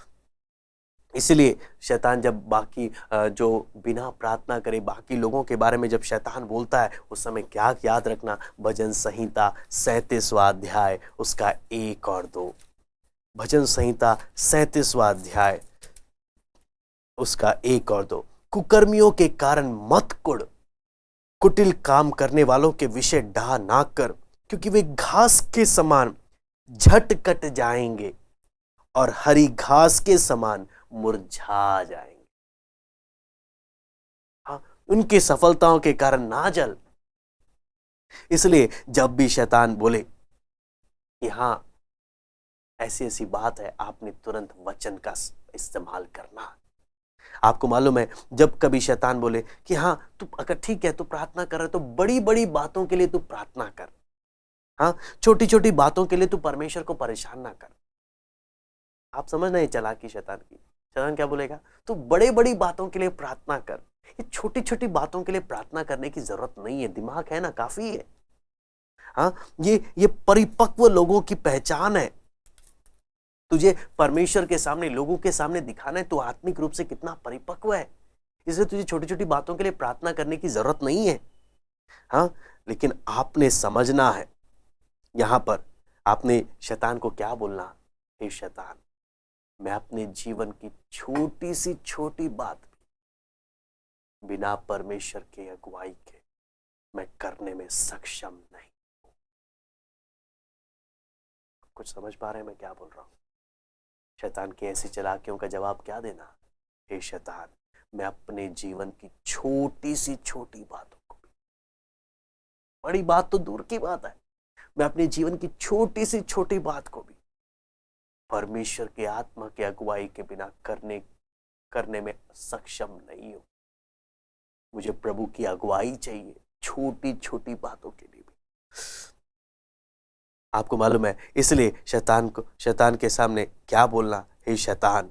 इसलिए शैतान जब बाकी जो बिना प्रार्थना करे बाकी लोगों के बारे में जब शैतान बोलता है, उस समय क्या याद रखना? भजन संहिता 37वां अध्याय उसका 1 और 2। भजन संहिता 37वां अध्याय उसका 1 और 2। कुकर्मियों के कारण मत कुढ़, कुटिल काम करने वालों के विषय डा ना कर, क्योंकि वे घास के समान झट कट जाएंगे और हरी घास के समान मुरझा जाएंगे। हाँ, उनकी सफलताओं के कारण ना जल। इसलिए जब भी शैतान बोले कि हाँ ऐसी ऐसी बात है, आपने तुरंत वचन का इस्तेमाल करना। आपको मालूम है जब कभी शैतान बोले कि हाँ तू अगर ठीक है तू प्रार्थना कर रहा है, तो बड़ी बड़ी बातों के लिए तू प्रार्थना कर, हाँ छोटी छोटी बातों के लिए तू परमेश्वर को परेशान ना कर। आप समझ नहीं चालाकी शैतान की। शैतान क्या बोलेगा? तू बड़े बड़ी बातों के लिए प्रार्थना कर, ये छोटी छोटी बातों के लिए प्रार्थना करने की जरूरत नहीं है, दिमाग है ना काफी है। हाँ, ये परिपक्व लोगों की पहचान है। तुझे परमेश्वर के सामने, लोगों के सामने दिखाना है तो आत्मिक रूप से कितना परिपक्व है। इसलिए तुझे छोटी छोटी बातों के लिए प्रार्थना करने की जरूरत नहीं है। हाँ, लेकिन आपने समझना है, यहां पर आपने शैतान को क्या बोलना, हे शैतान, मैं अपने जीवन की छोटी सी छोटी बात बिना परमेश्वर के अगुवाई के मैं करने में सक्षम नहीं। कुछ समझ पा रहे हैं मैं क्या बोल रहा हूं? शैतान की ऐसी चालाकियों का जवाब क्या देना, हे शैतान, मैं अपने जीवन की छोटी सी छोटी बातों को, बड़ी बात तो दूर की बात है, मैं अपने जीवन की छोटी सी छोटी बात को भी परमेश्वर के आत्मा की अगुवाई के बिना करने में सक्षम नहीं हूं। मुझे प्रभु की अगुवाई चाहिए छोटी छोटी बातों के लिए भी। आपको मालूम है, इसलिए शैतान के सामने क्या बोलना, हे शैतान,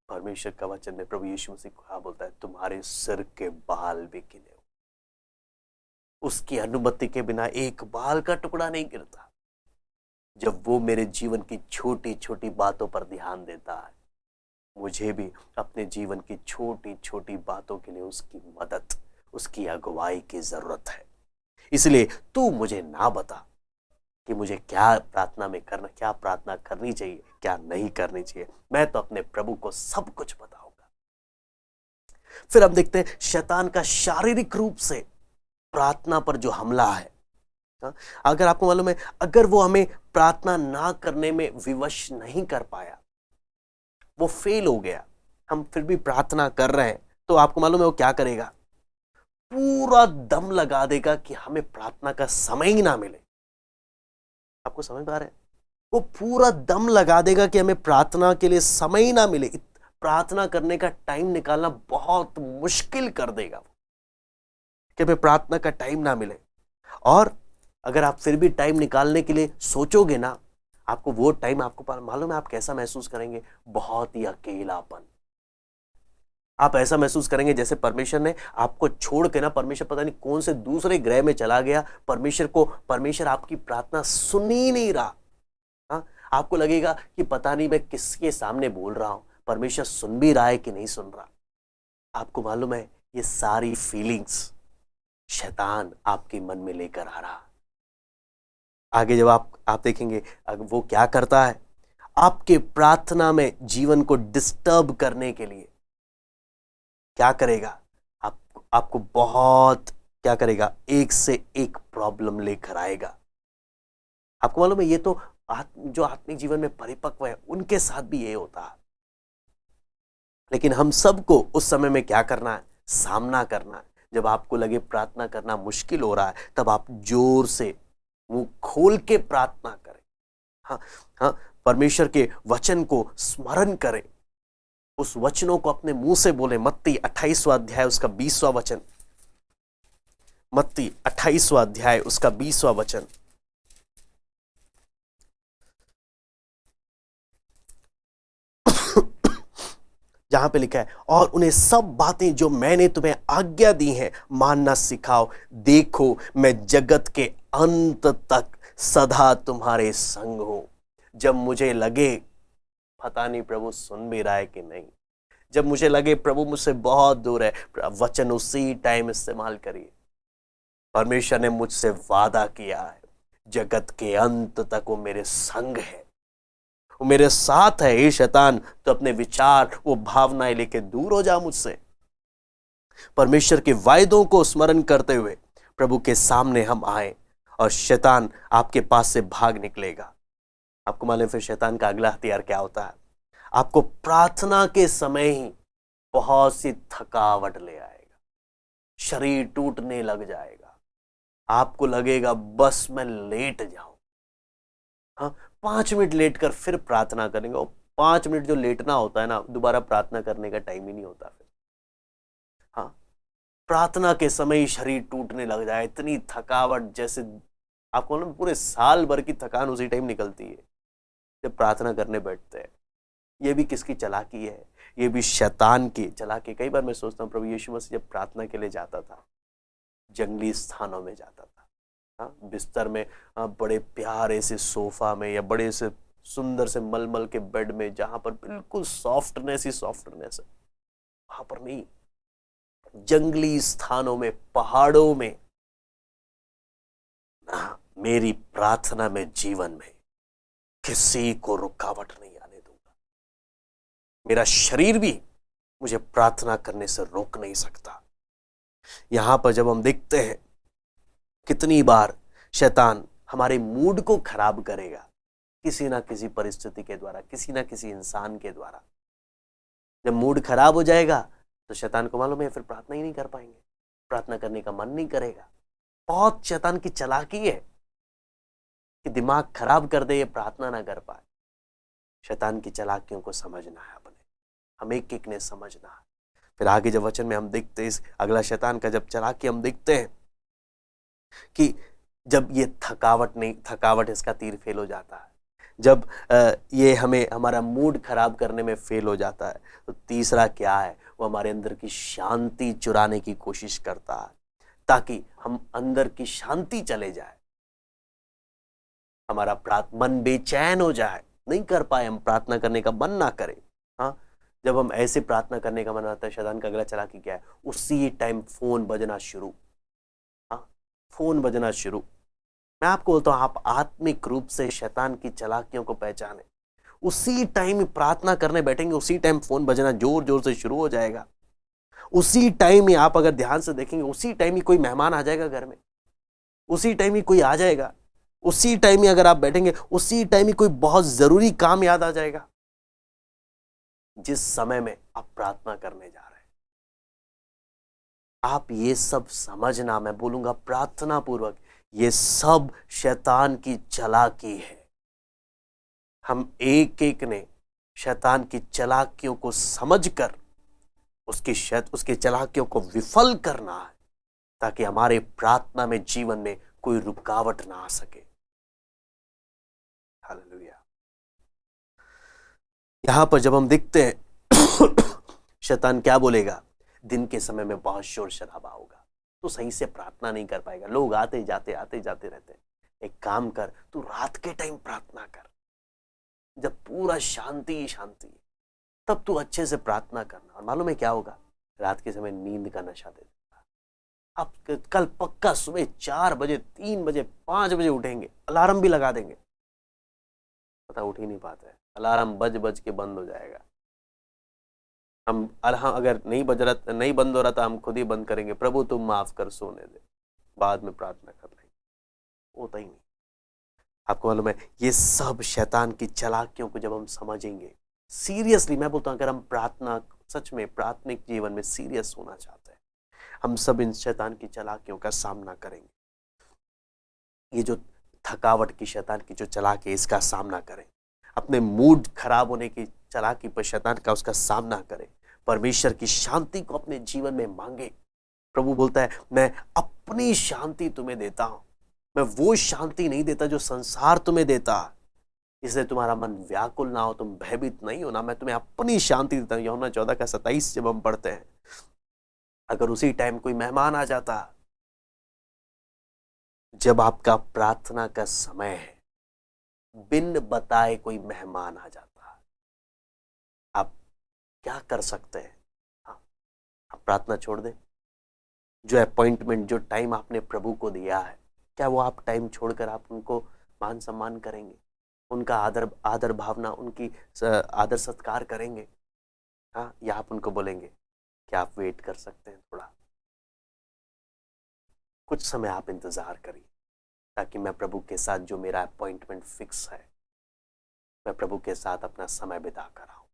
परमेश्वर का वचन में प्रभु यीशु मसीह क्या बोलता है, तुम्हारे सिर के बाल भी गिने हो। उसकी अनुमति के बिना एक बाल का टुकड़ा नहीं गिरता। जब वो मेरे जीवन की छोटी छोटी बातों पर ध्यान देता है, मुझे भी अपने जीवन की छोटी छोटी बातों के लिए उसकी मदद, उसकी अगुवाई की जरूरत है। इसलिए तू मुझे ना बता कि मुझे क्या प्रार्थना करनी चाहिए, क्या नहीं करनी चाहिए। मैं तो अपने प्रभु को सब कुछ बताऊंगा। फिर हम देखते हैं शैतान का शारीरिक रूप से प्रार्थना पर जो हमला है। अगर आपको मालूम है, अगर वो हमें प्रार्थना ना करने में विवश नहीं कर पाया, वो फेल हो गया, हम फिर भी प्रार्थना कर रहे हैं, तो आपको मालूम है वो क्या करेगा, पूरा दम लगा देगा कि हमें प्रार्थना का समय ही ना मिले। आपको समझ आ रहा है? वो पूरा दम लगा देगा कि हमें प्रार्थना के लिए समय ही ना मिले, प्रार्थना करने का टाइम निकालना बहुत मुश्किल कर देगा कि हमें प्रार्थना का टाइम ना मिले। और अगर आप फिर भी टाइम निकालने के लिए सोचोगे ना, आपको वो टाइम, आपको मालूम है आप कैसा महसूस करेंगे, बहुत ही अकेलापन। आप ऐसा महसूस करेंगे जैसे परमेश्वर ने आपको छोड़ के ना, परमेश्वर पता नहीं कौन से दूसरे ग्रह में चला गया, परमेश्वर आपकी प्रार्थना सुन ही नहीं रहा। हाँ, आपको लगेगा कि पता नहीं मैं किसके सामने बोल रहा हूं, परमेश्वर सुन भी रहा है कि नहीं सुन रहा। आपको मालूम है ये सारी फीलिंग्स शैतान आपके मन में लेकर आ रहा। आगे जब आप देखेंगे वो क्या करता है, आपके प्रार्थना में जीवन को डिस्टर्ब करने के लिए क्या करेगा, आपको बहुत क्या करेगा, एक से एक प्रॉब्लम लेकर आएगा। आपको मालूम है ये तो जो आत्मिक जीवन में परिपक्व है उनके साथ भी ये होता है। लेकिन हम सबको उस समय में क्या करना है, सामना करना है। जब आपको लगे प्रार्थना करना मुश्किल हो रहा है, तब आप जोर से मुंह खोल के प्रार्थना करें। हाँ, परमेश्वर के वचन को स्मरण करें, उस वचनों को अपने मुंह से बोले। मत्ती 28वां अध्याय उसका 20वां वचन, मत्ती 28वां अध्याय उसका 20वां वचन, जहां पे लिखा है, और उन्हें सब बातें जो मैंने तुम्हें आज्ञा दी हैं मानना सिखाओ। देखो मैं जगत के अंत तक सदा तुम्हारे संग हूं। जब मुझे लगे पता नहीं प्रभु सुन भी रहा है कि नहीं, जब मुझे लगे प्रभु मुझसे बहुत दूर है, वचन उसी टाइम इस्तेमाल करिए। परमेश्वर ने मुझसे वादा किया है, जगत के अंत तक वो मेरे संग है, वो मेरे साथ है। हे शैतान, तो अपने विचार, वो भावनाएं लेके दूर हो जा मुझसे। परमेश्वर के वायदों को स्मरण करते हुए प्रभु के सामने हम आए और शैतान आपके पास से भाग निकलेगा। आपको मालूम फिर शैतान का अगला हथियार क्या होता है, आपको प्रार्थना के समय ही बहुत सी थकावट ले आएगा, शरीर टूटने लग जाएगा, आपको लगेगा बस मैं लेट जाऊं। हाँ, 5 मिनट लेट कर फिर प्रार्थना करेंगे, और 5 मिनट जो लेटना होता है ना, दोबारा प्रार्थना करने का टाइम ही नहीं होता फिर। हाँ, प्रार्थना के समय ही शरीर टूटने लग जाए, इतनी थकावट, जैसे आपको ना पूरे साल भर की थकान उसी टाइम निकलती है जब प्रार्थना करने बैठते हैं। ये भी किसकी चालाकी है, ये भी शैतान की चालाकी। कई बार मैं सोचता हूँ प्रभु यीशु मसीह जब प्रार्थना के लिए जाता था, जंगली स्थानों में जाता था, हाँ, बिस्तर में, बड़े प्यारे से सोफा में या बड़े से सुंदर से मलमल के बेड में, जहां पर बिल्कुल सॉफ्टनेस ही सॉफ्टनेस है, वहां पर नहीं, जंगली स्थानों में, पहाड़ों में, मेरी प्रार्थना में, जीवन में किसी को रुकावट नहीं आने दूंगा। मेरा शरीर भी मुझे प्रार्थना करने से रोक नहीं सकता। यहां पर जब हम देखते हैं कितनी बार शैतान हमारे मूड को खराब करेगा, किसी ना किसी परिस्थिति के द्वारा, किसी ना किसी इंसान के द्वारा। जब मूड खराब हो जाएगा तो शैतान को मालूम है फिर प्रार्थना ही नहीं कर पाएंगे, प्रार्थना करने का मन नहीं करेगा। बहुत शैतान की चालाकी है कि दिमाग खराब कर दे, ये प्रार्थना ना कर पाए। शैतान की चालाकियों को समझना है अपने, हम एक एक ने समझना है। फिर आगे जब वचन में हम देखते हैं, इस अगला शैतान का जब चालाकी हम देखते हैं कि जब ये थकावट इसका तीर फेल हो जाता है, जब ये हमें हमारा मूड खराब करने में फेल हो जाता है, तो तीसरा क्या है, वो हमारे अंदर की शांति चुराने की कोशिश करता है, ताकि हम अंदर की शांति चले जाए, हमारा मन बेचैन हो जाए, नहीं कर पाए, हम प्रार्थना करने का मन ना करें। हाँ, जब हम ऐसे प्रार्थना करने का मन आता है, शैतान का अगला चालाकी क्या है, उसी टाइम फोन बजना शुरू। हाँ, फोन बजना शुरू। मैं आपको बोलता हूं, आप आत्मिक रूप से शैतान की चालाकियों को पहचाने। उसी टाइम प्रार्थना करने बैठेंगे, उसी टाइम फोन बजना जोर जोर से शुरू हो जाएगा। उसी टाइम ही आप अगर ध्यान से देखेंगे, उसी टाइम ही कोई मेहमान आ जाएगा घर में, उसी टाइम ही कोई आ जाएगा, उसी टाइम ही अगर आप बैठेंगे, उसी टाइम ही कोई बहुत जरूरी काम याद आ जाएगा, जिस समय में आप प्रार्थना करने जा रहे हैं। आप ये सब समझना, मैं बोलूंगा प्रार्थना पूर्वक, ये सब शैतान की चालाकी है। हम एक एक ने शैतान की चालाकियों को समझकर उसकी चालाकियों को विफल करना है, ताकि हमारे प्रार्थना में, जीवन में कोई रुकावट ना आ सके। हालेलुया। यहां पर जब हम देखते हैं शैतान क्या बोलेगा, दिन के समय में बहुत शोर शराबा होगा, तो सही से प्रार्थना नहीं कर पाएगा, लोग आते जाते रहते हैं। एक काम कर, तू रात के टाइम प्रार्थना कर, जब पूरा शांति ही शांति, तब तू अच्छे से प्रार्थना करना। और मालूम है क्या होगा, रात के समय नींद का नशा दे देगा। आप कल पक्का सुबह 4 बजे, 3 बजे, 5 बजे उठेंगे, अलार्म भी लगा देंगे, पता उठ ही नहीं पाते, अलार्म बज के बंद हो जाएगा। हम अगर नहीं बंद हो रहा, तो हम खुद ही बंद करेंगे, प्रभु तुम माफ कर, सोने दे, बाद में प्रार्थना कर लेंगे। होता ही नहीं। आपको मालूम है, ये सब शैतान की चालाकियों को जब हम समझेंगे, सीरियसली मैं बोलता हूं, अगर हम प्रार्थना, सच में प्राथमिक जीवन में सीरियस होना चाहते हैं, हम सब इन शैतान की चालाकियों का सामना करेंगे। ये जो थकावट की शैतान की जो चालाकी है, इसका सामना करें। अपने मूड खराब होने की चालाकी पर शैतान का, उसका सामना करें। परमेश्वर की शांति को अपने जीवन में मांगे। प्रभु बोलता है, मैं अपनी शांति तुम्हें देता हूं, मैं वो शांति नहीं देता जो संसार तुम्हें देता, इसलिए तुम्हारा मन व्याकुल ना हो, तुम भयभीत नहीं हो ना, मैं तुम्हें अपनी शांति देता हूं। यूहन्ना 14:27 जब हम पढ़ते हैं, अगर उसी टाइम कोई मेहमान आ जाता, जब आपका प्रार्थना का समय है, बिन बताए कोई मेहमान आ जाता, आप क्या कर सकते हैं? हाँ, आप प्रार्थना छोड़ दें। जो अपॉइंटमेंट, जो टाइम आपने प्रभु को दिया है, क्या वो आप टाइम छोड़कर आप उनको मान सम्मान करेंगे, उनका आदर भावना, उनकी आदर सत्कार करेंगे? हाँ, या आप उनको बोलेंगे कि आप वेट कर सकते हैं, थोड़ा कुछ समय आप इंतजार करिए, ताकि मैं प्रभु के साथ, जो मेरा अपॉइंटमेंट फिक्स है, मैं प्रभु के साथ अपना समय बिता कर आऊं।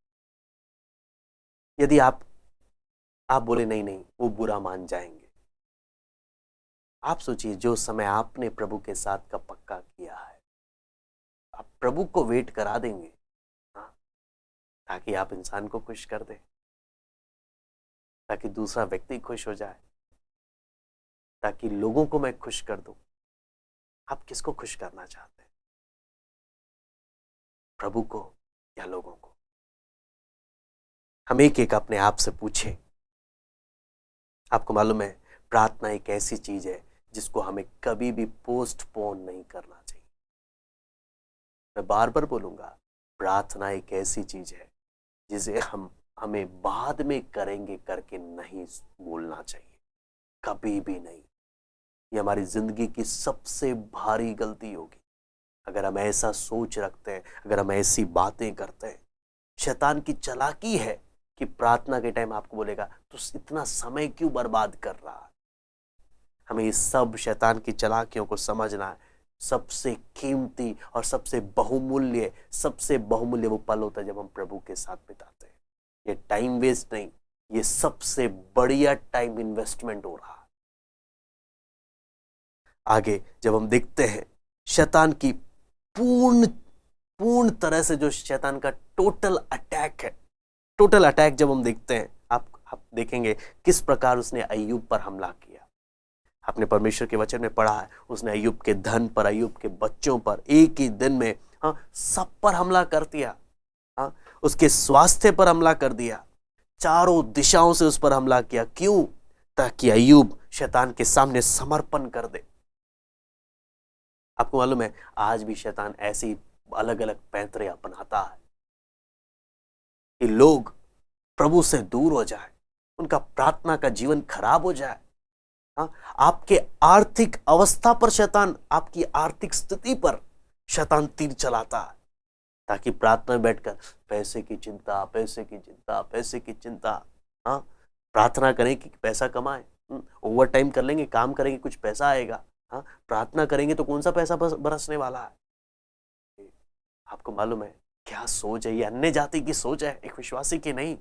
यदि आप बोले नहीं, वो बुरा मान जाएंगे। आप सोचिए, जो समय आपने प्रभु के साथ का पक्का किया है, आप प्रभु को वेट करा देंगे, हाँ, ताकि आप इंसान को खुश कर दें, ताकि दूसरा व्यक्ति खुश हो जाए, ताकि लोगों को मैं खुश कर दूं। आप किसको खुश करना चाहते हैं, प्रभु को या लोगों को? हम एक एक अपने आप से पूछें। आपको मालूम है, प्रार्थना एक ऐसी चीज है जिसको हमें कभी भी पोस्टपोन नहीं करना चाहिए। मैं बार बार बोलूंगा, प्रार्थना एक ऐसी चीज है जिसे हमें बाद में करेंगे करके नहीं बोलना चाहिए, कभी भी नहीं। ये हमारी जिंदगी की सबसे भारी गलती होगी अगर हम ऐसा सोच रखते हैं, अगर हम ऐसी बातें करते हैं। शैतान की चालाकी है कि प्रार्थना के टाइम आपको बोलेगा तू इतना समय क्यों बर्बाद कर रहा है। हमें इस सब शैतान की चालाकियों को समझना है। सबसे कीमती और सबसे बहुमूल्य वो पल होता है जब हम प्रभु के साथ बिताते हैं। ये टाइम वेस्ट नहीं, ये सबसे बढ़िया टाइम इन्वेस्टमेंट हो रहा है। आगे जब हम देखते हैं शैतान की पूर्ण तरह से जो शैतान का टोटल अटैक जब हम देखते हैं, आप देखेंगे किस प्रकार उसने अय्यूब पर हमला किया। आपने परमेश्वर के वचन में पढ़ा है, उसने अय्यूब के धन पर, अय्यूब के बच्चों पर एक ही दिन में सब पर हमला कर दिया। उसके स्वास्थ्य पर हमला कर दिया, चारों दिशाओं से उस पर हमला किया। क्यों? ताकि अय्यूब शैतान के सामने समर्पण कर दे। आपको मालूम है आज भी शैतान ऐसी अलग अलग पैंतरे अपनाता है कि लोग प्रभु से दूर हो जाए, उनका प्रार्थना का जीवन खराब हो जाए। आपके आर्थिक अवस्था पर शैतान, आपकी आर्थिक स्थिति पर शैतान तीर चलाता है ताकि प्रार्थना में बैठकर पैसे की चिंता, प्रार्थना करें कि पैसा कमाएं, ओवर टाइम कर लेंगे, काम करेंगे, कुछ पैसा आएगा। प्रार्थना करेंगे तो कौन सा पैसा बरसने वाला है। आपको मालूम है क्या सोच है? ये अन्य जाति की सोच है, एक विश्वासी की नहीं।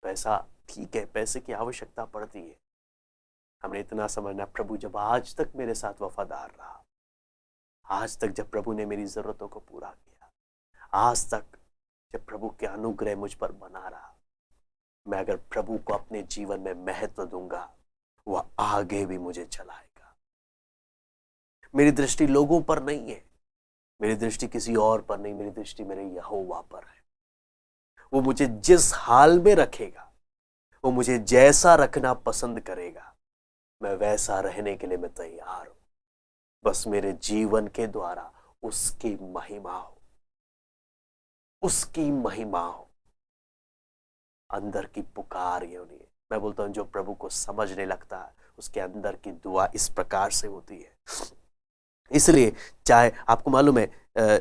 पैसा ठीक है, पैसे की आवश्यकता पड़ती है। हमने इतना समझना, प्रभु जब आज तक मेरे साथ वफादार रहा, आज तक जब प्रभु ने मेरी जरूरतों को पूरा किया, आज तक जब प्रभु के अनुग्रह मुझ पर बना रहा, मैं अगर प्रभु को अपने जीवन में महत्व दूंगा, वह आगे भी मुझे चलाएगा। मेरी दृष्टि लोगों पर नहीं है, मेरी दृष्टि किसी और पर नहीं, मेरी दृष्टि मेरे यहोवा पर है। वो मुझे जिस हाल में रखेगा, वो मुझे जैसा रखना पसंद करेगा, मैं वैसा रहने के लिए मैं तैयार हूं। बस मेरे जीवन के द्वारा उसकी महिमा हो, उसकी महिमा हो। अंदर की पुकार ये होनी है। मैं बोलता हूं जो प्रभु को समझने लगता है उसके अंदर की दुआ इस प्रकार से होती है। इसलिए चाहे आपको मालूम है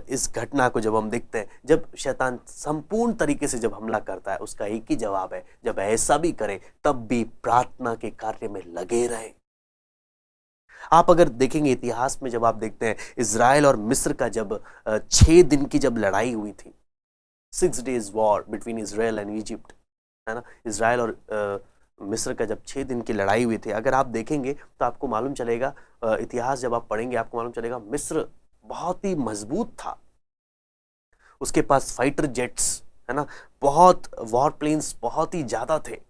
इस घटना को जब हम देखते हैं, जब शैतान संपूर्ण तरीके से जब हमला करता है, उसका एक ही जवाब है, जब ऐसा भी करे तब भी प्रार्थना के कार्य में लगे रहे। आप अगर देखेंगे इतिहास में, जब आप देखते हैं इजराइल और मिस्र का जब 6 दिन की जब लड़ाई हुई थी, 6 days war between Israel and Egypt, है ना। इजराइल और मिस्र का जब 6 दिन की लड़ाई हुई थी, अगर आप देखेंगे तो आपको मालूम चलेगा, इतिहास जब आप पढ़ेंगे आपको मालूम चलेगा मिस्र बहुत ही मजबूत था। उसके पास फाइटर जेट्स, है ना, बहुत वॉर प्लेन्स बहुत ही ज्यादा थे।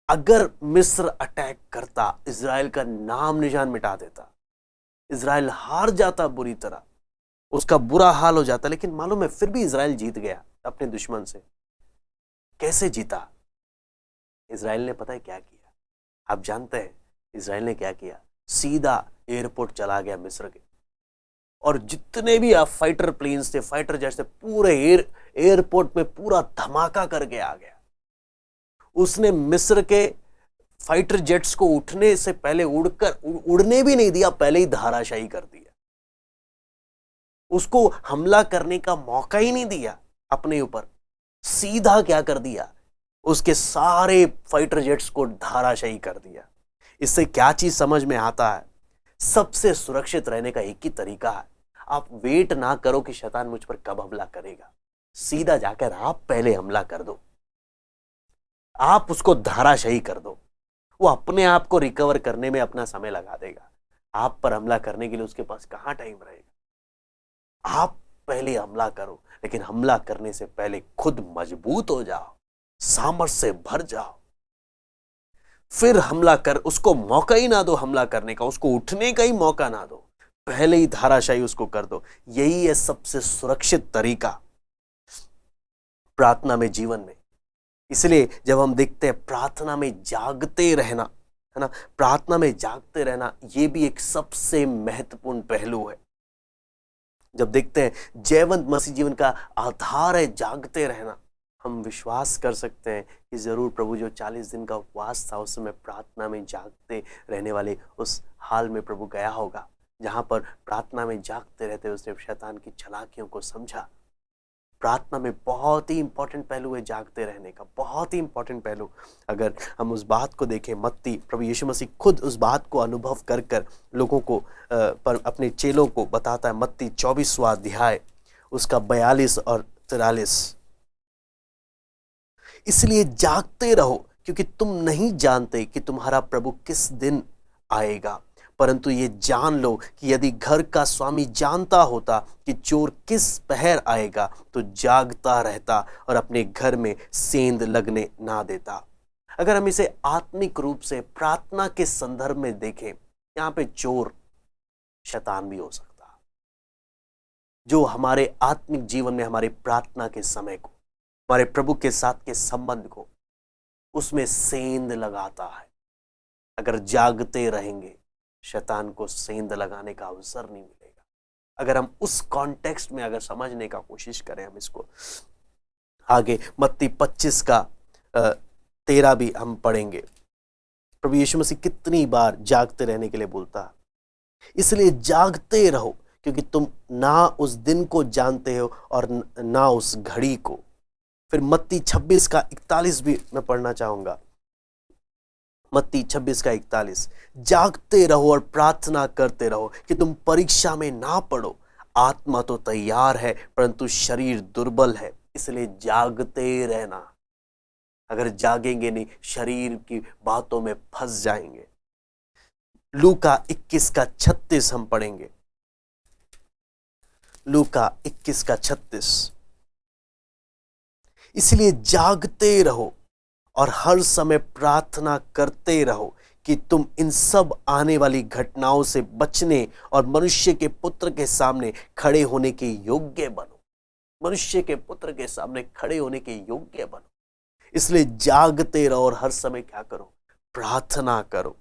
अगर मिस्र अटैक करता, इजराइल का नाम निशान मिटा देता, इजराइल हार जाता बुरी तरह, उसका बुरा हाल हो जाता। लेकिन मालूम है फिर भी इजराइल जीत गया अपने दुश्मन से। कैसे जीता? इजराइल ने पता है क्या किया? आप जानते हैं इजराइल ने क्या किया? सीधा एयरपोर्ट चला गया मिस्र के, और जितने भी आप फाइटर प्लेन्स थे, फाइटर जेट्स थे, पूरे एयरपोर्ट में पूरा धमाका करके आ गया। उसने मिस्र के फाइटर जेट्स को उठने से पहले उड़ने भी नहीं दिया, पहले ही धराशायी कर दिया। उसको हमला करने का मौका ही नहीं दिया अपने ऊपर। सीधा क्या कर दिया? उसके सारे फाइटर जेट्स को धराशायी कर दिया। इससे क्या चीज समझ में आता है? सबसे सुरक्षित रहने का एक ही तरीका है, आप वेट ना करो कि शैतान मुझ पर कब हमला करेगा, सीधा जाकर आप पहले हमला कर दो, आप उसको धराशायी कर दो। वो अपने आप को रिकवर करने में अपना समय लगा देगा। आप पर हमला करने के लिए उसके पास कहां टाइम रहेगा। आप पहले हमला करो, लेकिन हमला करने से पहले खुद मजबूत हो जाओ, सामर्थ्य से भर जाओ, फिर हमला कर। उसको मौका ही ना दो हमला करने का, उसको उठने का ही मौका ना दो, पहले ही धाराशायी उसको कर दो। यही है सबसे सुरक्षित तरीका प्रार्थना में, जीवन में। इसलिए जब हम देखते हैं प्रार्थना में जागते रहना, है ना, प्रार्थना में जागते रहना, यह भी एक सबसे महत्वपूर्ण पहलू है। जब देखते हैं जयवंत मसीह जीवन का आधार है जागते रहना, हम विश्वास कर सकते हैं कि ज़रूर प्रभु जो 40 दिन का उपवास था उस समय प्रार्थना में जागते रहने वाले उस हाल में प्रभु गया होगा, जहाँ पर प्रार्थना में जागते रहते उसने शैतान की चालाकियों को समझा। प्रार्थना में बहुत ही इंपॉर्टेंट पहलू है जागते रहने का, बहुत ही इंपॉर्टेंट पहलू। अगर हम उस बात को देखें, मत्ती प्रभु यीशु मसीह खुद उस बात को अनुभव कर कर लोगों को पर अपने चेलों को बताता है। मत्ती 24वां अध्याय उसका 42 और 43, इसलिए जागते रहो क्योंकि तुम नहीं जानते कि तुम्हारा प्रभु किस दिन आएगा, परंतु ये जान लो कि यदि घर का स्वामी जानता होता कि चोर किस पहर आएगा तो जागता रहता और अपने घर में सेंध लगने ना देता। अगर हम इसे आत्मिक रूप से प्रार्थना के संदर्भ में देखें, यहाँ पे चोर शैतान भी हो सकता, जो हमारे आत्मिक जीवन में हमारे प्रार्थना के समय को, हमारे प्रभु के साथ के संबंध को उसमें सेंध लगाता है। अगर जागते रहेंगे शैतान को सेंध लगाने का अवसर नहीं मिलेगा। अगर हम उस कॉन्टेक्स्ट में अगर समझने का कोशिश करें, हम इसको आगे मत्ती 25 का 13 भी हम पढ़ेंगे। प्रभु यीशु मसीह कितनी बार जागते रहने के लिए बोलता है, इसलिए जागते रहो क्योंकि तुम ना उस दिन को जानते हो और ना उस घड़ी को। फिर मत्ती 26 का 41 भी मैं पढ़ना चाहूंगा। मत्ती 26 का 41, जागते रहो और प्रार्थना करते रहो कि तुम परीक्षा में ना पड़ो। आत्मा तो तैयार है परंतु शरीर दुर्बल है, इसलिए जागते रहना। अगर जागेंगे नहीं शरीर की बातों में फंस जाएंगे। लूका 21 का 36 हम पढ़ेंगे। लूका 21 का 36, इसलिए जागते रहो और हर समय प्रार्थना करते रहो कि तुम इन सब आने वाली घटनाओं से बचने और मनुष्य के पुत्र के सामने खड़े होने के योग्य बनो। मनुष्य के पुत्र के सामने खड़े होने के योग्य बनो। इसलिए जागते रहो और हर समय क्या करो? प्रार्थना करो।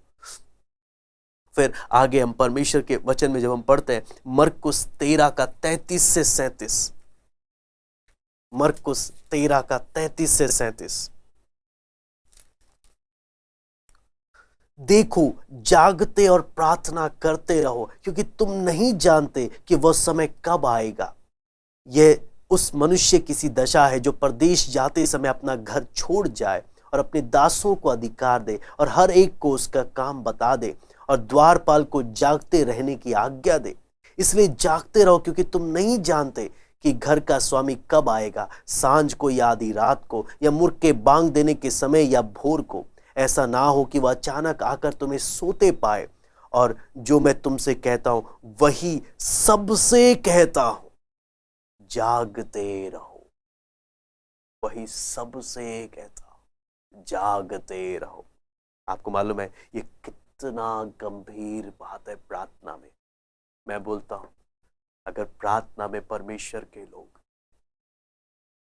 फिर आगे हम परमेश्वर के वचन में जब हम पढ़ते हैं मरकुस 13 का 33 से 37, मरकुस 13 का 33 से 37, देखो जागते और प्रार्थना करते रहो क्योंकि तुम नहीं जानते कि वह समय कब आएगा। यह उस मनुष्य की सी दशा है जो परदेश जाते समय अपना घर छोड़ जाए और अपने दासों को अधिकार दे और हर एक को उसका काम बता दे और द्वारपाल को जागते रहने की आज्ञा दे। इसलिए जागते रहो क्योंकि तुम नहीं जानते कि घर का स्वामी कब आएगा, सांझ को या आधी रात को या मुर्ग के बांग देने के समय या भोर को। ऐसा ना हो कि वह अचानक आकर तुम्हें सोते पाए। और जो मैं तुमसे कहता हूं वही सबसे कहता हूं, जागते रहो। वही सबसे कहता हूं, जागते रहो। आपको मालूम है ये कितना गंभीर बात है प्रार्थना में। मैं बोलता हूं अगर प्रार्थना में परमेश्वर के लोग,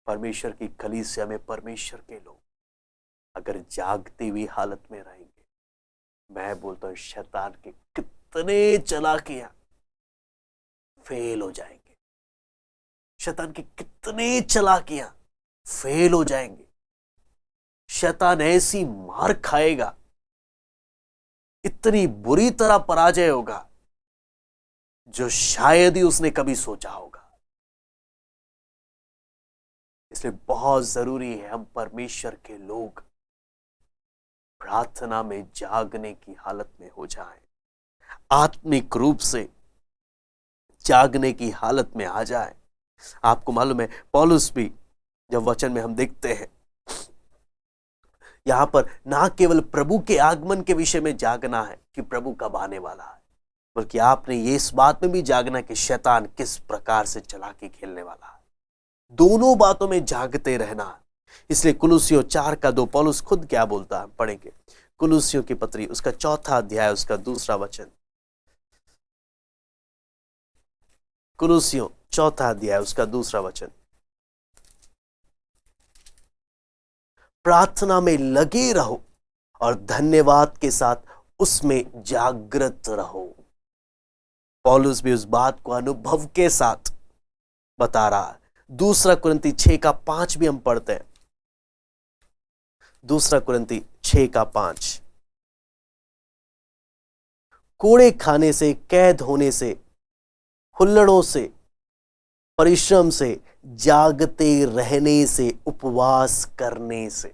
परमेश्वर की कलीसिया में परमेश्वर के लोग अगर जागती हुई हालत में रहेंगे, मैं बोलता हूं शैतान के कितने चालाकियां फेल हो जाएंगे। शैतान की कितने चालाकियां फेल हो जाएंगे। शैतान ऐसी मार खाएगा, इतनी बुरी तरह पराजय होगा जो शायद ही उसने कभी सोचा होगा। इसलिए बहुत जरूरी है हम परमेश्वर के लोग प्रार्थना में जागने की हालत में हो जाएं, आत्मिक रूप से जागने की हालत में आ जाएं। आपको मालूम है पौलुस भी जब वचन में हम देखते हैं यहां पर ना केवल प्रभु के आगमन के विषय में जागना है कि प्रभु कब आने वाला है, बल्कि आपने ये इस बात में भी जागना कि शैतान किस प्रकार से चालाकी खेलने वाला है। दोनों बातों में जागते रहना है। इसलिए कुलुसियों 4 का 2 पौलुस खुद क्या बोलता है, पढ़ेंगे। कुलुसियों की पत्री उसका 4था अध्याय उसका 2रा वचन। कुलुसियों 4था अध्याय उसका 2रा वचन, प्रार्थना में लगे रहो और धन्यवाद के साथ उसमें जागृत रहो। पौलुस भी उस बात को अनुभव के साथ बता रहा है। दूसरा कुरिन्ती 6:5 भी हम पढ़ते हैं। दूसरा कुरिन्ती 6:5, कोड़े खाने से, कैद होने से, हुल्लड़ों से, परिश्रम से, जागते रहने से, उपवास करने से।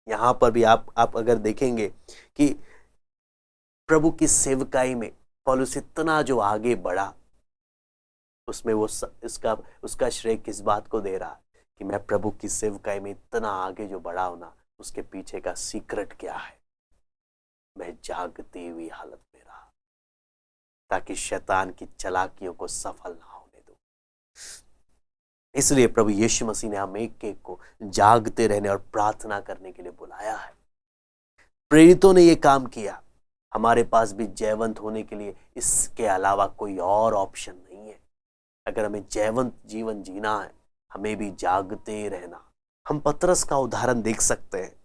यहां पर भी आप अगर देखेंगे कि प्रभु की सेवकाई में पौलुस इतना जो आगे बढ़ा, उसमें वो उसका श्रेय किस बात को दे रहा है कि मैं प्रभु की सेवकाई में इतना आगे जो बढ़ा हूं ना, उसके पीछे का सीक्रेट क्या है? मैं जागती हुई हालत में रहा ताकि शैतान की चालाकियों को सफल ना होने दूं। इसलिए प्रभु यीशु मसीह ने हम एक एक को जागते रहने और प्रार्थना करने के लिए बुलाया है। प्रेरितों ने यह काम किया, हमारे पास भी जयवंत होने के लिए इसके अलावा कोई और ऑप्शन नहीं है। अगर हमें जयवंत जीवन जीना है, हमें भी जागते रहना। हम पतरस का उदाहरण देख सकते हैं,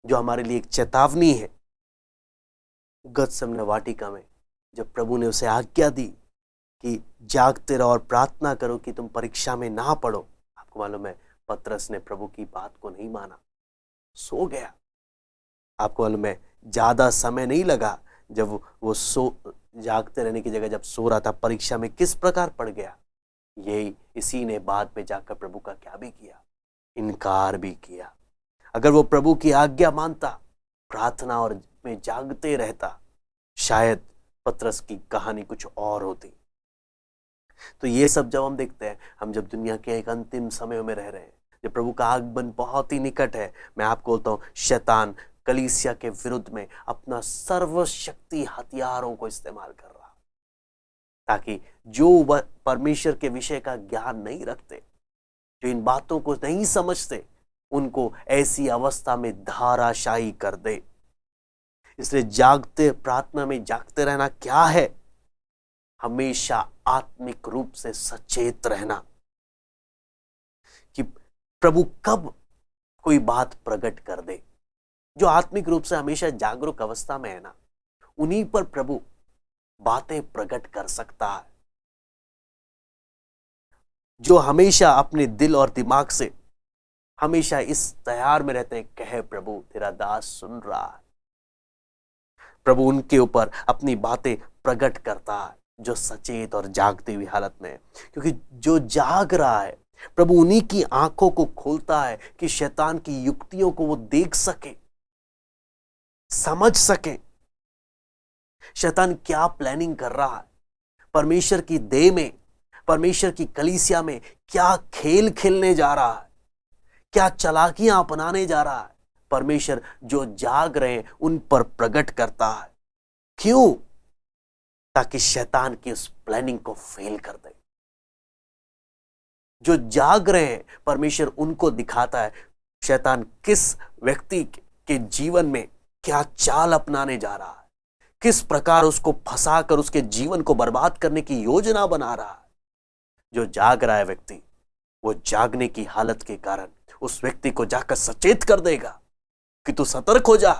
जो हमारे लिए एक चेतावनी है। गतसमने वाटिका में जब प्रभु ने उसे आज्ञा दी कि जागते रहो और प्रार्थना करो कि तुम परीक्षा में ना पड़ो, आपको मालूम है पतरस ने प्रभु की बात को नहीं माना, सो गया। आपको मालूम है ज्यादा समय नहीं लगा, जब वो जागते रहने की जगह जब सो रहा था, परीक्षा में किस प्रकार पड़ गया। यही इसी ने बाद में जाकर प्रभु का क्या भी किया, इनकार भी किया। अगर वो प्रभु की आज्ञा मानता, प्रार्थना और में जागते रहता, शायद पतरस की कहानी कुछ और होती। तो ये सब जब हम देखते हैं, हम जब दुनिया के एक अंतिम समय में रह रहे हैं, जब प्रभु का आगमन बहुत ही निकट है, मैं आपको बोलता हूं शैतान कलीसिया के विरुद्ध में अपना सर्वशक्ति हथियारों को इस्तेमाल कर रहा, ताकि जो परमेश्वर के विषय का ज्ञान नहीं रखते, जो इन बातों को नहीं समझते, उनको ऐसी अवस्था में धाराशायी कर दे। इसलिए जागते, प्रार्थना में जागते रहना क्या है? हमेशा आत्मिक रूप से सचेत रहना कि प्रभु कब कोई बात प्रकट कर दे। जो आत्मिक रूप से हमेशा जागरूक अवस्था में है ना, उन्हीं पर प्रभु बातें प्रकट कर सकता है। जो हमेशा अपने दिल और दिमाग से हमेशा इस तैयार में रहते हैं, कहे प्रभु तेरा दास सुन रहा है। प्रभु उनके ऊपर अपनी बातें प्रकट करता है, जो सचेत और जागती हुई हालत में है। क्योंकि जो जाग रहा है, प्रभु उन्हीं की आंखों को खोलता है कि शैतान की युक्तियों को वो देख सके, समझ सके। शैतान क्या प्लानिंग कर रहा है, परमेश्वर की देह में, परमेश्वर की कलीसिया में क्या खेल खेलने जा रहा है, क्या चालाकियां अपनाने जा रहा है। परमेश्वर जो जाग रहे हैं उन पर प्रकट करता है। क्यों? ताकि शैतान की उस प्लानिंग को फेल कर दे। जो जाग रहे हैं, परमेश्वर उनको दिखाता है शैतान किस व्यक्ति के जीवन में क्या चाल अपनाने जा रहा है, किस प्रकार उसको फंसाकर उसके जीवन को बर्बाद करने की योजना बना रहा है। जो जाग रहा है व्यक्ति, वो जागने की हालत के कारण उस व्यक्ति को जाकर सचेत कर देगा कि तू सतर्क हो जा,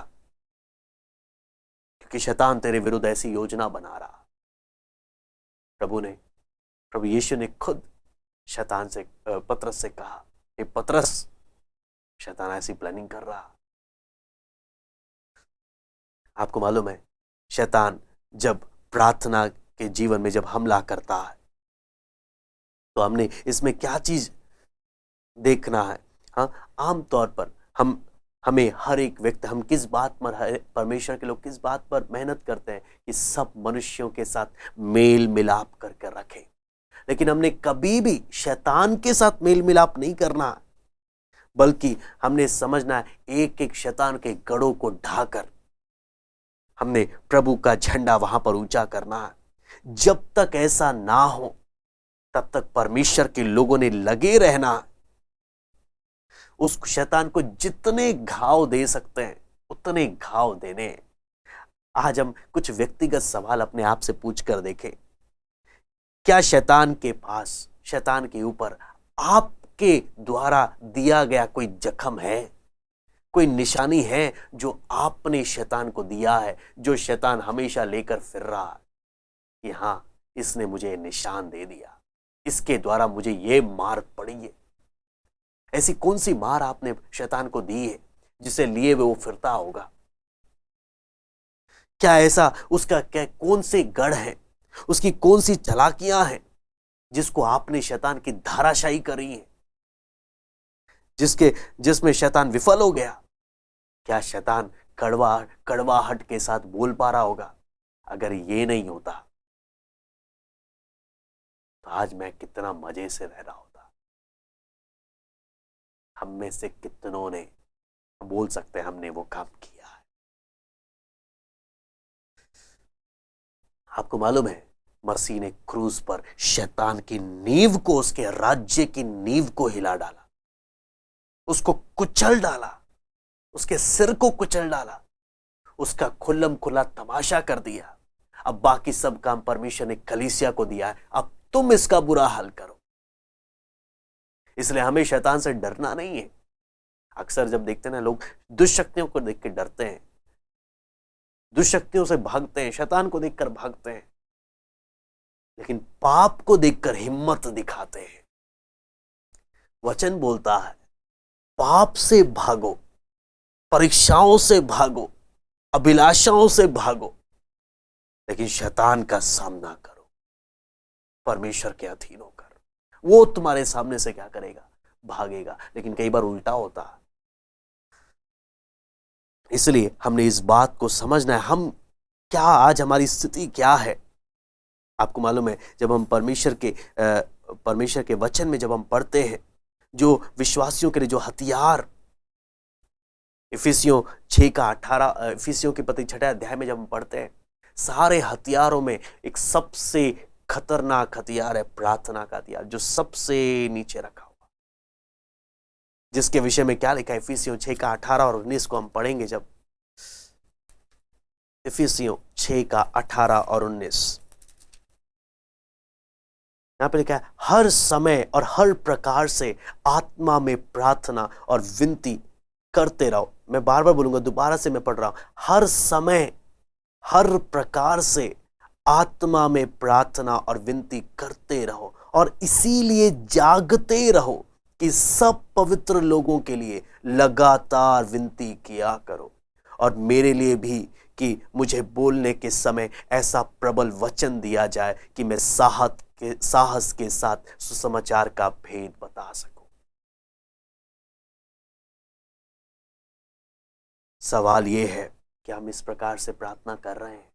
क्योंकि शैतान तेरे विरुद्ध ऐसी योजना बना रहा। प्रभु यीशु ने खुद शैतान से, पतरस से कहा, हे पतरस, शैतान ऐसी प्लानिंग कर रहा। आपको मालूम है शैतान जब प्रार्थना के जीवन में जब हमला करता है, तो हमने इसमें क्या चीज देखना है। हाँ, आमतौर पर हमें हर एक व्यक्ति, हम किस बात पर, परमेश्वर के लोग किस बात पर मेहनत करते हैं कि सब मनुष्यों के साथ मेल मिलाप करके रखें। लेकिन हमने कभी भी शैतान के साथ मेल मिलाप नहीं करना, बल्कि हमने समझना है एक एक शैतान के गढ़ों को ढाकर हमने प्रभु का झंडा वहां पर ऊंचा करना है। जब तक ऐसा ना हो, तब तक परमेश्वर के लोगों ने लगे रहना। उस शैतान को जितने घाव दे सकते हैं उतने घाव देने। आज हम कुछ व्यक्तिगत सवाल अपने आप से पूछ कर देखें। क्या शैतान के पास, शैतान के ऊपर आपके द्वारा दिया गया कोई जख्म है, कोई निशानी है जो आपने शैतान को दिया है, जो शैतान हमेशा लेकर फिर रहा है कि हाँ, इसने मुझे निशान दे दिया, इसके द्वारा मुझे ये मार पड़ी है। ऐसी कौन सी मार आपने शैतान को दी है जिसे लिए वो फिरता होगा? क्या ऐसा उसका क्या कौन से गढ़ है, उसकी कौन सी चालाकियां हैं जिसको आपने शैतान की धाराशाही करी है, जिसमें शैतान विफल हो गया? क्या शैतान कड़वाहट के साथ बोल पा रहा होगा? अगर ये नहीं होता तो आज मैं कितना मजे से रह रहा होता। हम में से कितनों ने बोल सकते हैं हमने वो काम किया है। आपको मालूम है मसीह ने क्रूस पर शैतान की नींव को, उसके राज्य की नींव को हिला डाला, उसको कुचल डाला, उसके सिर को कुचल डाला, उसका खुल्लम खुला तमाशा कर दिया। अब बाकी सब काम परमेश्वर ने कलीसिया को दिया है, अब तुम इसका बुरा हाल करो। इसलिए हमें शैतान से डरना नहीं है। अक्सर जब देखते हैं ना लोग दुष्शक्तियों को देख के डरते हैं, दुष्शक्तियों से भागते हैं, शैतान को देखकर भागते हैं, लेकिन पाप को देखकर हिम्मत दिखाते हैं। वचन बोलता है पाप से भागो, परीक्षाओं से भागो, अभिलाषाओं से भागो, लेकिन शैतान का सामना करो परमेश्वर के अधीन होकर। वो तुम्हारे सामने से क्या करेगा? भागेगा। लेकिन कई बार उल्टा होता है। इसलिए हमने इस बात को समझना है, हम क्या, आज हमारी स्थिति क्या है। आपको मालूम है जब हम परमेश्वर के वचन में जब हम पढ़ते हैं, जो विश्वासियों के लिए जो हथियार, इफिसियों 6:18, इफिसियों के पत्री 6 अध्याय में जब हम पढ़ते हैं, सारे हथियारों में एक सबसे खतरनाक हथियार है प्रार्थना का हथियार, जो सबसे नीचे रखा हुआ, जिसके विषय में क्या लिखा है? इफिसियों 6:18 और 19 को हम पढ़ेंगे। जब इफिसियों 6:18 और 19 यहां पे लिखा है, हर समय और हर प्रकार से आत्मा में प्रार्थना और विनती करते रहो। मैं बार बार बोलूंगा, दोबारा से मैं पढ़ रहा हूं, हर समय हर प्रकार से आत्मा में प्रार्थना और विनती करते रहो, और इसीलिए जागते रहो कि सब पवित्र लोगों के लिए लगातार विनती किया करो, और मेरे लिए भी, कि मुझे बोलने के समय ऐसा प्रबल वचन दिया जाए कि मैं साहस के साथ सुसमाचार का भेद बता सकूं। सवाल यह है कि हम इस प्रकार से प्रार्थना कर रहे हैं?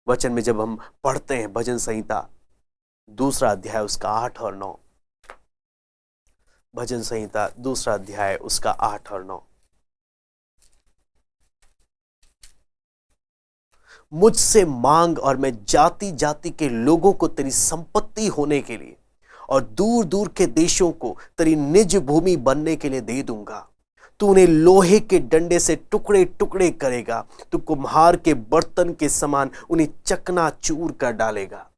वचन में जब हम पढ़ते हैं भजन संहिता 2 अध्याय उसका 8 और 9, भजन संहिता 2 अध्याय उसका 8 और 9, मुझसे मांग और मैं जाति जाति के लोगों को तेरी संपत्ति होने के लिए और दूर दूर के देशों को तेरी निज भूमि बनने के लिए दे दूंगा। तू उन्हें लोहे के डंडे से टुकड़े टुकड़े करेगा, तू कुम्हार के बर्तन के समान उन्हें चकनाचूर कर डालेगा।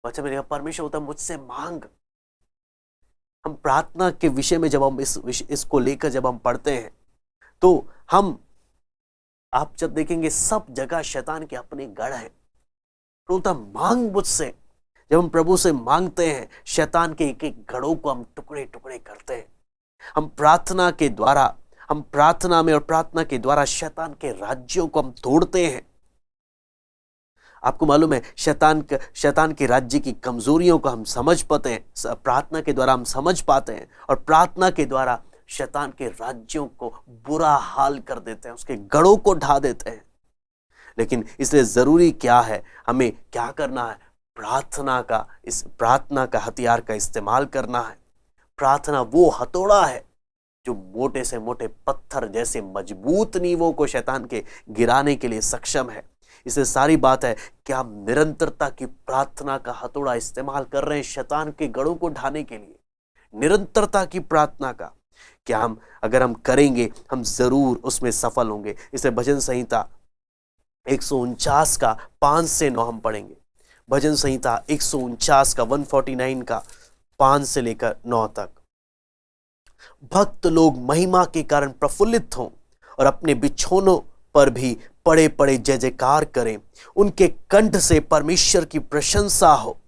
बच्चा मेरे परमेश्वर होता मुझसे मांग। हम प्रार्थना के विषय में जब हम इसको लेकर जब हम पढ़ते हैं, तो आप जब देखेंगे सब जगह शैतान के अपने गढ़ हैं। बोलता मांग मुझसे। जब हम प्रभु से मांगते हैं, शैतान के एक एक गढ़ों को हम टुकड़े टुकड़े करते हैं। हम प्रार्थना में और प्रार्थना के द्वारा शैतान के राज्यों को हम तोड़ते हैं। आपको मालूम है शैतान के राज्य की कमजोरियों को हम समझ पाते हैं, प्रार्थना के द्वारा हम समझ पाते हैं, और प्रार्थना के द्वारा शैतान के राज्यों को बुरा हाल कर देते हैं, उसके गढ़ों को ढा देते हैं। लेकिन इसलिए जरूरी क्या है, हमें क्या करना है? प्रार्थना का हथियार का इस्तेमाल करना है। प्रार्थना वो हथौड़ा है जो मोटे से मोटे पत्थर जैसे मजबूत नींवों को शैतान के गिराने के लिए सक्षम है। इससे सारी बात है कि हम निरंतरता की प्रार्थना का हथौड़ा इस्तेमाल कर रहे हैं शैतान के गढ़ों को ढाने के लिए। निरंतरता की प्रार्थना का क्या अगर हम करेंगे, हम जरूर उसमें सफल होंगे। इसे भजन संहिता 149 का 5 से 9 हम पढ़ेंगे। भजन संहिता 149 का 149 का 5 से लेकर 9 तक। भक्त लोग महिमा के कारण प्रफुल्लित हों और अपने बिछौनों पर भी पड़े पड़े जय जयकार करें, उनके कंठ से परमेश्वर की प्रशंसा हो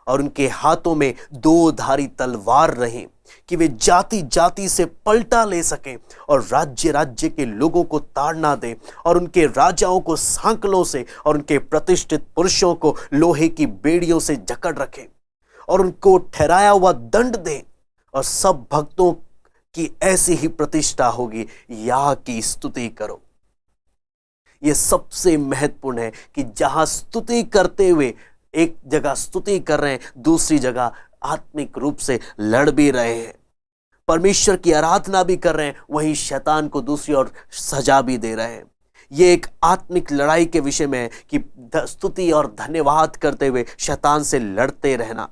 और उनके हाथों में दो धारी तलवार रहे कि वे जाति जाति से पलटा ले सकें और राज्य राज्य के लोगों को ताड़ना दे और उनके राजाओं को सांकलों से और उनके प्रतिष्ठित पुरुषों को लोहे की बेड़ियों से जकड़ रखे और उनको ठहराया हुआ दंड दे और सब भक्तों की ऐसी ही प्रतिष्ठा होगी। या की स्तुति करो। यह सबसे महत्वपूर्ण है कि जहां स्तुति करते हुए एक जगह स्तुति कर रहे हैं, दूसरी जगह आत्मिक रूप से लड़ भी रहे हैं, परमेश्वर की आराधना भी कर रहे हैं, वहीं शैतान को दूसरी ओर सजा भी दे रहे हैं। यह एक आत्मिक लड़ाई के विषय में है कि स्तुति और धन्यवाद करते हुए शैतान से लड़ते रहना।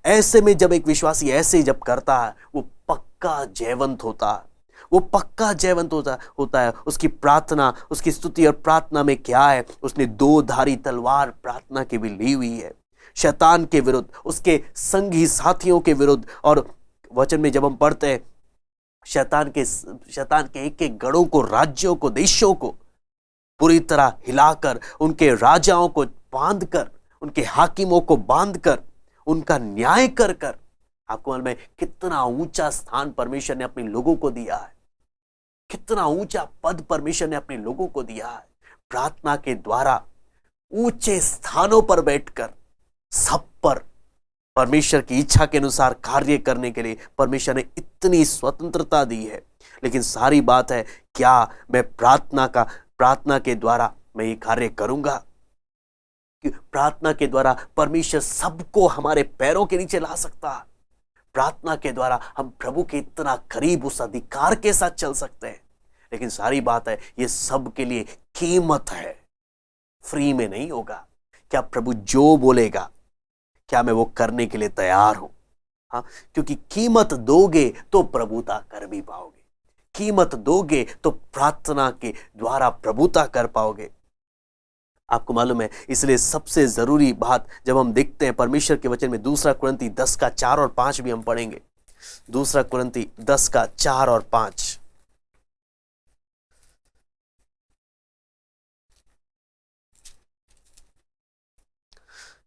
ऐसे में जब एक विश्वासी ऐसे जब करता है, वो पक्का जयवंत होता है। वो पक्का जयवंत होता है। उसकी प्रार्थना, उसकी स्तुति और प्रार्थना में क्या है? उसने दो धारी तलवार प्रार्थना की भी ली हुई है, शैतान के विरुद्ध, उसके संगी साथियों के विरुद्ध। और वचन में जब हम पढ़ते हैं, शैतान के एक एक गढ़ों को, राज्यों को, देशों को पूरी तरह हिलाकर, उनके राजाओं को बांधकर, उनके हाकिमों को बांधकर, उनका न्याय कर कर, आपको मालूम है कितना ऊंचा स्थान परमेश्वर ने अपने लोगों को दिया है, कितना ऊंचा पद परमेश्वर ने अपने लोगों को दिया है। प्रार्थना के द्वारा ऊंचे स्थानों पर बैठकर सब पर परमेश्वर की इच्छा के अनुसार कार्य करने के लिए परमेश्वर ने इतनी स्वतंत्रता दी है। लेकिन सारी बात है, क्या मैं प्रार्थना के द्वारा मैं ये कार्य करूंगा? कि प्रार्थना के द्वारा परमेश्वर सबको हमारे पैरों के नीचे ला सकता है। प्रार्थना के द्वारा हम प्रभु के इतना करीब, उस अधिकार के साथ चल सकते हैं। लेकिन सारी बात है, ये सब के लिए कीमत है, फ्री में नहीं होगा। क्या प्रभु जो बोलेगा, क्या मैं वो करने के लिए तैयार हूं? हाँ, क्योंकि कीमत दोगे तो प्रभुता कर भी पाओगे, कीमत दोगे तो प्रार्थना के द्वारा प्रभुता कर पाओगे। आपको मालूम है, इसलिए सबसे जरूरी बात जब हम देखते हैं परमेश्वर के वचन में, दूसरा कुरिन्ती 10 का 4 और 5 भी हम पढ़ेंगे। दूसरा कुरिन्ती 10 का 4 और 5।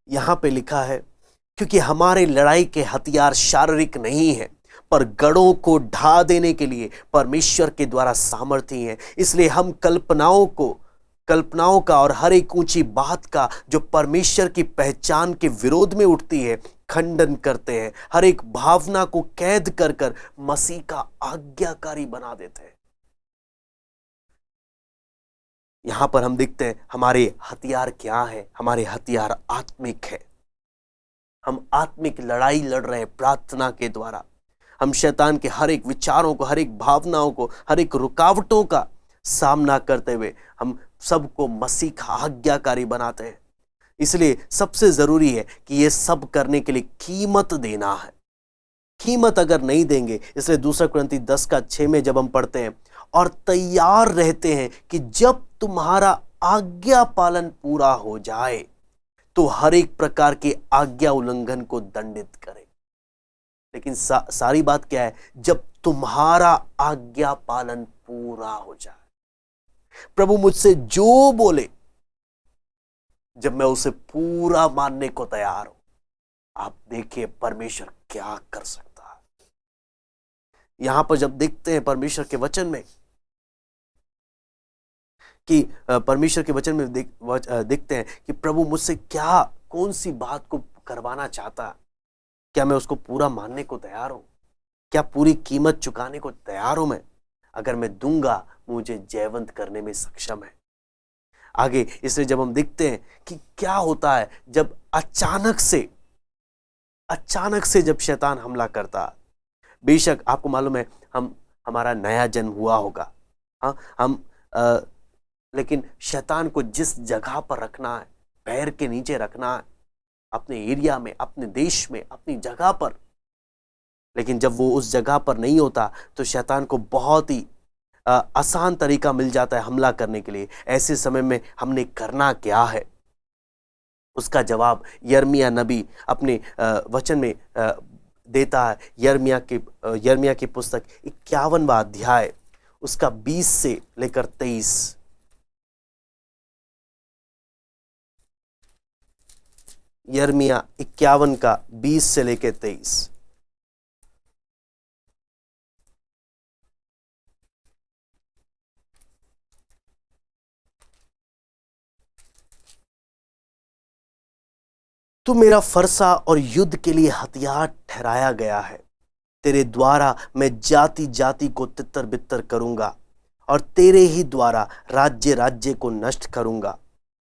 यहां पे लिखा है, क्योंकि हमारे लड़ाई के हथियार शारीरिक नहीं है, पर गढ़ों को ढा देने के लिए परमेश्वर के द्वारा सामर्थी हैं। इसलिए हम कल्पनाओं का और हर एक ऊंची बात का जो परमेश्वर की पहचान के विरोध में उठती है, खंडन करते हैं। हर एक भावना को कैद कर कर मसीह का आज्ञाकारी बना देते हैं। यहां पर हम देखते हैं हमारे हथियार क्या है। हमारे हथियार आत्मिक है। हम आत्मिक लड़ाई लड़ रहे हैं प्रार्थना के द्वारा। हम शैतान के हर एक विचारों को, हर एक भावनाओं को, हर एक रुकावटों का सामना करते हुए हम सबको मसीह का आज्ञाकारी बनाते हैं। इसलिए सबसे जरूरी है कि ये सब करने के लिए कीमत देना है। कीमत अगर नहीं देंगे, इसलिए दूसरा कुरिन्ती 10 का 6 में जब हम पढ़ते हैं, और तैयार रहते हैं कि जब तुम्हारा आज्ञा पालन पूरा हो जाए तो हर एक प्रकार के आज्ञा उल्लंघन को दंडित करें। लेकिन सारी बात क्या है? जब तुम्हारा आज्ञा पालन पूरा हो जाए। प्रभु मुझसे जो बोले, जब मैं उसे पूरा मानने को तैयार हूं, आप देखिए परमेश्वर क्या कर सकता है। यहां पर जब देखते हैं परमेश्वर के वचन में कि परमेश्वर के वचन में देखते हैं कि प्रभु मुझसे क्या, कौन सी बात को करवाना चाहता, क्या मैं उसको पूरा मानने को तैयार हूं? क्या पूरी कीमत चुकाने को तैयार हूं मैं? अगर मैं दूंगा, मुझे जयवंत करने में सक्षम है। आगे इसलिए जब हम देखते हैं कि क्या होता है जब अचानक से जब शैतान हमला करता है। बेशक आपको मालूम है हमारा नया जन्म हुआ होगा, हाँ, लेकिन शैतान को जिस जगह पर रखना है, पैर के नीचे रखना है, अपने एरिया में, अपने देश में, अपनी जगह पर, लेकिन जब वो उस जगह पर नहीं होता तो शैतान को बहुत ही आसान तरीका मिल जाता है हमला करने के लिए। ऐसे समय में हमने करना क्या है? उसका जवाब यिर्मयाह नबी अपने वचन में देता है। यिर्मयाह की पुस्तक 51वां अध्याय, उसका 20 से लेकर 23। यिर्मयाह 51 का 20 से लेकर 23। तू मेरा फरसा और युद्ध के लिए हथियार ठहराया गया है। तेरे द्वारा मैं जाति जाति को तितर बितर करूंगा और तेरे ही द्वारा राज्य राज्य को नष्ट करूंगा।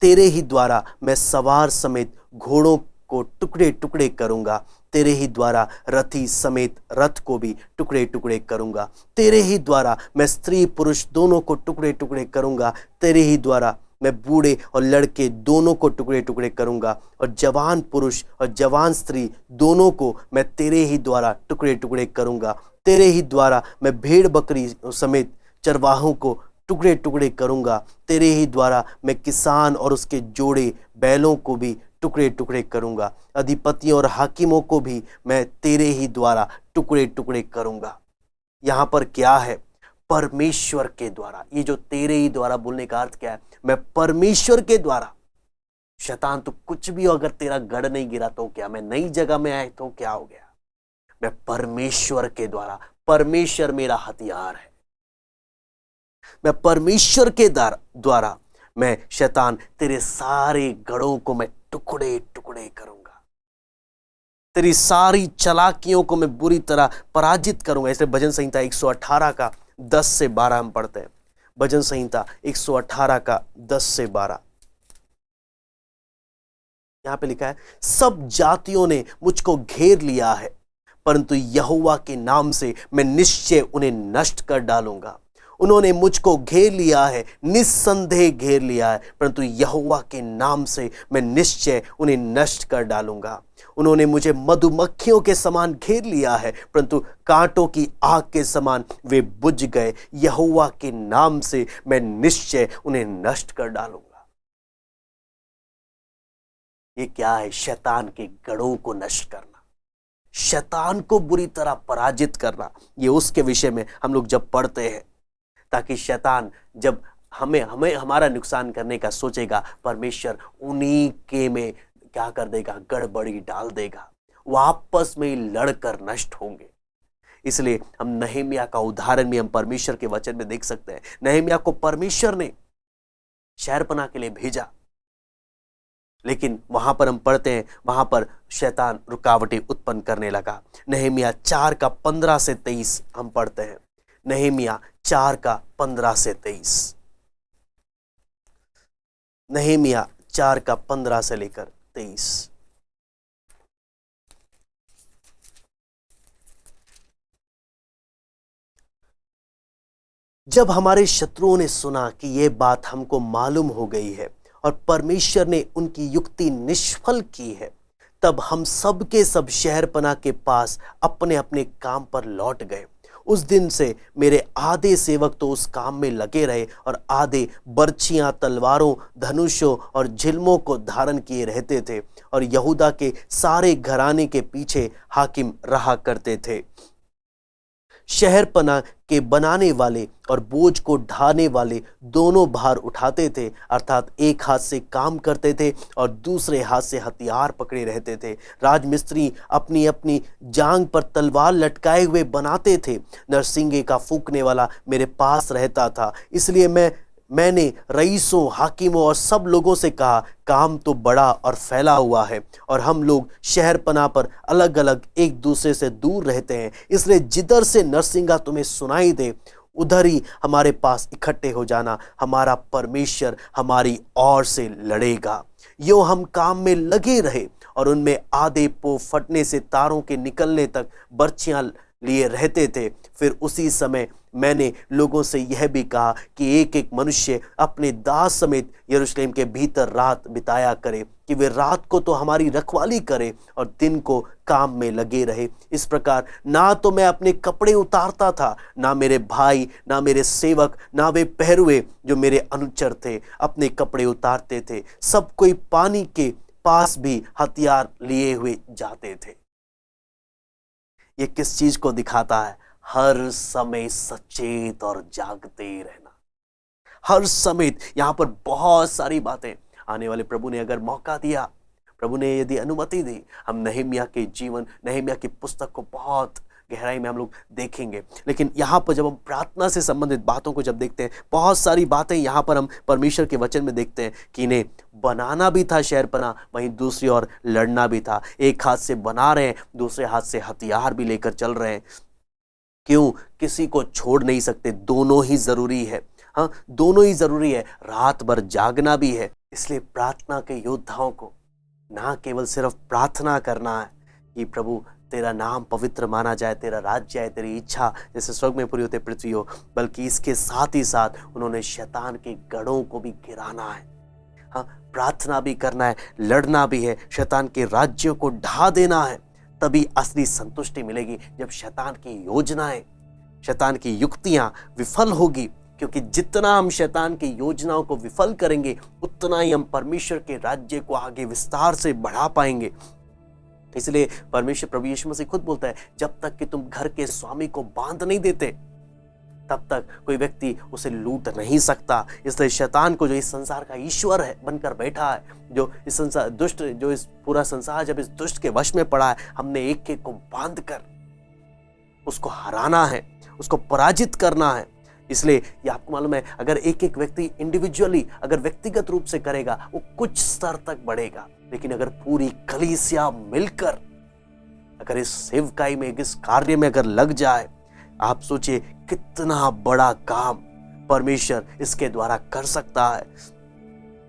तेरे ही द्वारा मैं सवार समेत घोड़ों को टुकड़े टुकड़े करूंगा। तेरे ही द्वारा रथी समेत रथ को भी टुकड़े टुकड़े करूंगा। तेरे ही द्वारा मैं स्त्री पुरुष दोनों को टुकड़े टुकड़े करूंगा। तेरे ही द्वारा मैं बूढ़े और लड़के दोनों को टुकड़े टुकड़े करूंगा और जवान पुरुष और जवान स्त्री दोनों को मैं तेरे ही द्वारा टुकड़े टुकड़े करूंगा। तेरे ही द्वारा मैं भेड़ बकरी समेत चरवाहों को टुकड़े टुकड़े करूंगा। तेरे ही द्वारा मैं किसान और उसके जोड़े बैलों को भी टुकड़े टुकड़े करूंगा। अधिपतियों और हाकिमों को भी मैं तेरे ही द्वारा टुकड़े टुकड़े करूंगा। यहां पर क्या है? परमेश्वर के द्वारा। ये जो तेरे ही द्वारा बोलने का अर्थ क्या है? मैं परमेश्वर के द्वारा। शैतान तो कुछ भी हो, अगर तेरा गढ़ नहीं गिरा तो क्या, मैं नई जगह में आया तो क्या हो गया? मैं परमेश्वर के द्वारा, परमेश्वर मेरा हथियार है। मैं परमेश्वर के द्वारा मैं शैतान तेरे सारे गढ़ों को मैं टुकड़े टुकड़े करूंगा। तेरी सारी चालाकियों को मैं बुरी तरह पराजित करूंगा। इसलिए भजन संहिता 118 का 10 से 12 हम पढ़ते हैं। भजन संहिता 118 का 10 से 12। यहां पे लिखा है, सब जातियों ने मुझको घेर लिया है, परंतु यहोवा के नाम से मैं निश्चय उन्हें नष्ट कर डालूंगा। उन्होंने मुझको घेर लिया है, निस्संदेह घेर लिया है, परंतु यहोवा के नाम से मैं निश्चय उन्हें नष्ट कर डालूंगा। उन्होंने मुझे मधुमक्खियों के समान घेर लिया है, परंतु कांटों की आग के समान वे बुझ गए। यहोवा के नाम से मैं निश्चय उन्हें नष्ट कर डालूंगा। ये क्या है? शैतान के गढ़ों को नष्ट करना, शैतान को बुरी तरह पराजित करना। ये उसके विषय में हम लोग जब पढ़ते हैं, ताकि शैतान जब हमें हमारा नुकसान करने का सोचेगा, परमेश्वर उन्हीं के में क्या कर देगा? गड़बड़ी डाल देगा। वो आपस में ही लड़कर नष्ट होंगे। इसलिए हम नहम्याह का उदाहरण भी हम परमेश्वर के वचन में देख सकते हैं। नहम्याह को परमेश्वर ने शहरपनाह के लिए भेजा, लेकिन वहां पर हम पढ़ते हैं, वहां पर शैतान रुकावटें उत्पन्न करने लगा। नहम्याह 4 का 15 से 23 हम पढ़ते हैं। नहम्याह 4 का 15 से 23। नहम्याह 4 का 15 से लेकर 23। जब हमारे शत्रुओं ने सुना कि यह बात हमको मालूम हो गई है और परमेश्वर ने उनकी युक्ति निष्फल की है, तब हम सब के सब शहरपनाह के पास अपने अपने काम पर लौट गए। उस दिन से मेरे आधे सेवक तो उस काम में लगे रहे और आधे बर्छियां, तलवारों, धनुषों और झिलमों को धारण किए रहते थे और यहूदा के सारे घराने के पीछे हाकिम रहा करते थे। शहरपनाह के बनाने वाले और बोझ को ढाने वाले दोनों भार उठाते थे, अर्थात एक हाथ से काम करते थे और दूसरे हाथ से हथियार पकड़े रहते थे। राजमिस्त्री अपनी अपनी जांग पर तलवार लटकाए हुए बनाते थे। नरसिंगे का फूंकने वाला मेरे पास रहता था, इसलिए मैंने रईसों, हाकिमों और सब लोगों से कहा, काम तो बड़ा और फैला हुआ है और हम लोग शहरपनाह पर अलग अलग एक दूसरे से दूर रहते हैं। इसलिए जिधर से नरसिंगा तुम्हें सुनाई दे, उधर ही हमारे पास इकट्ठे हो जाना। हमारा परमेश्वर हमारी ओर से लड़ेगा। यो हम काम में लगे रहे और उनमें आधे पो फटने से तारों के निकलने तक बर्छियां लिए रहते थे। फिर उसी समय मैंने लोगों से यह भी कहा कि एक एक मनुष्य अपने दास समेत यरूशलेम के भीतर रात बिताया करे, कि वे रात को तो हमारी रखवाली करे और दिन को काम में लगे रहे। इस प्रकार ना तो मैं अपने कपड़े उतारता था, ना मेरे भाई, ना मेरे सेवक, ना वे पहरुए जो मेरे अनुचर थे अपने कपड़े उतारते थे। सब कोई पानी के पास भी हथियार लिए हुए जाते थे। ये किस चीज को दिखाता है? हर समय सचेत और जागते रहना। हर समय। यहां पर बहुत सारी बातें, आने वाले प्रभु ने अगर मौका दिया, प्रभु ने यदि अनुमति दी, हम नहम्याह के जीवन, नहम्याह की पुस्तक को बहुत गहराई में हम लोग देखेंगे। लेकिन यहाँ पर जब हम प्रार्थना से संबंधित बातों को जब देखते हैं, बहुत सारी बातें यहाँ पर हम परमेश्वर के वचन में देखते हैं कि इन्हें बनाना भी था शहरपनाह, वहीं दूसरी ओर लड़ना भी था। एक हाथ से बना रहे हैं, दूसरे हाथ से हथियार भी लेकर चल रहे हैं। क्यों? किसी को छोड़ नहीं सकते, दोनों ही जरूरी है। हाँ, दोनों ही जरूरी है, रात भर जागना भी है। इसलिए प्रार्थना के योद्धाओं को ना केवल सिर्फ प्रार्थना करना है कि प्रभु तेरा नाम पवित्र माना जाए, तेरा राज्य आए, तेरी इच्छा जैसे स्वर्ग में पूरी होते पृथ्वी हो, बल्कि इसके साथ ही साथ उन्होंने शैतान के गढ़ों को भी गिराना है। हाँ, प्रार्थना भी करना है, लड़ना भी है, शैतान के राज्यों को ढा देना है। तभी असली संतुष्टि मिलेगी, जब शैतान की योजनाएं, शैतान की युक्तियां विफल होगी। क्योंकि जितना हम शैतान की योजनाओं को विफल करेंगे, उतना ही हम परमेश्वर के राज्य को आगे विस्तार से बढ़ा पाएंगे। इसलिए परमेश्वर प्रभु यीशु मसीह खुद बोलता है, जब तक कि तुम घर के स्वामी को बांध नहीं देते, तब तक कोई व्यक्ति उसे लूट नहीं सकता। इसलिए शैतान को, जो इस संसार का ईश्वर है बनकर बैठा है, जो इस संसार दुष्ट, जो इस पूरा संसार जब इस दुष्ट के वश में पड़ा है, हमने एक एक को बांध कर उसको हराना है, उसको पराजित करना है। इसलिए ये आपको मालूम है, अगर एक एक व्यक्ति इंडिविजुअली, अगर व्यक्तिगत रूप से करेगा, वो कुछ स्तर तक बढ़ेगा। लेकिन अगर पूरी कलीसिया मिलकर अगर इस सेवकाई में, इस कार्य में अगर लग जाए, आप सोचिए कितना बड़ा काम परमेश्वर इसके द्वारा कर सकता है।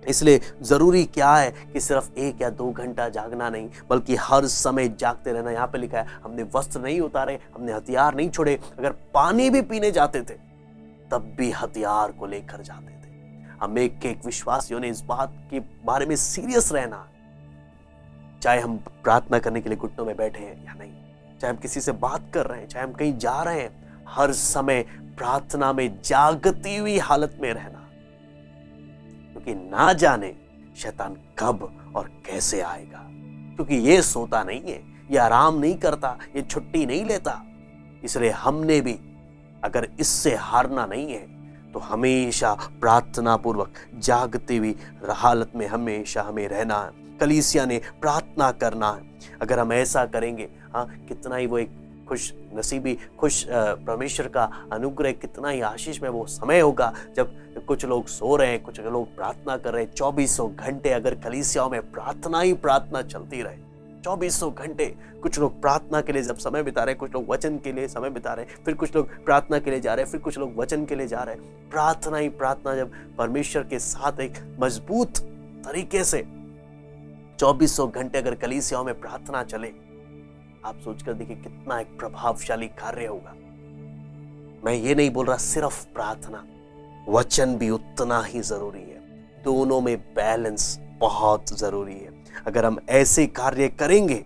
इसलिए जरूरी क्या है कि सिर्फ 1 या 2 घंटा जागना नहीं, बल्कि हर समय जागते रहना। यहाँ पे लिखा है, हमने वस्त्र नहीं उतारे, हमने हथियार नहीं छोड़े। अगर पानी भी पीने जाते थे, तब भी हथियार को लेकर जाते थे। हम एक विश्वासियों ने इस बात के बारे में सीरियस रहना, चाहे हम प्रार्थना करने के लिए घुटनों में बैठे हैं या नहीं, चाहे हम किसी से बात कर रहे हैं, चाहे हम कहीं जा रहे हैं, हर समय प्रार्थना में जागती हुई हालत में रहना। क्योंकि ना जाने शैतान कब और कैसे आएगा। क्योंकि ये सोता नहीं है, ये आराम नहीं करता, ये छुट्टी नहीं लेता। इसलिए हमने भी अगर इससे हारना नहीं है, तो हमेशा प्रार्थना पूर्वक जागती हुई हालत में हमेशा हमें रहना है। कलीसिया ने प्रार्थना करना है। अगर हम ऐसा करेंगे, हाँ, कितना ही वो एक खुश नसीबी, खुश परमेश्वर का अनुग्रह, कितना ही आशीष में वो समय होगा जब कुछ लोग सो रहे हैं, कुछ लोग प्रार्थना कर रहे हैं। 2400 घंटे अगर कलीसियाओं में प्रार्थना ही प्रार्थना चलती रहे, 2400 घंटे, कुछ लोग प्रार्थना के लिए जब समय बिता रहे हैं, कुछ लोग वचन के लिए समय बिता रहे हैं, फिर कुछ लोग प्रार्थना के लिए जा रहे हैं, फिर कुछ लोग वचन के लिए जा रहे हैं। प्रार्थना ही प्रार्थना जब परमेश्वर के साथ एक मजबूत तरीके से 2400 घंटे अगर कलीसियाओं में प्रार्थना चले, आप सोचकर देखिए कितना एक प्रभावशाली कार्य होगा। मैं ये नहीं बोल रहा सिर्फ प्रार्थना, वचन भी उतना ही जरूरी है। दोनों में बैलेंस बहुत जरूरी है। अगर हम ऐसे कार्य करेंगे,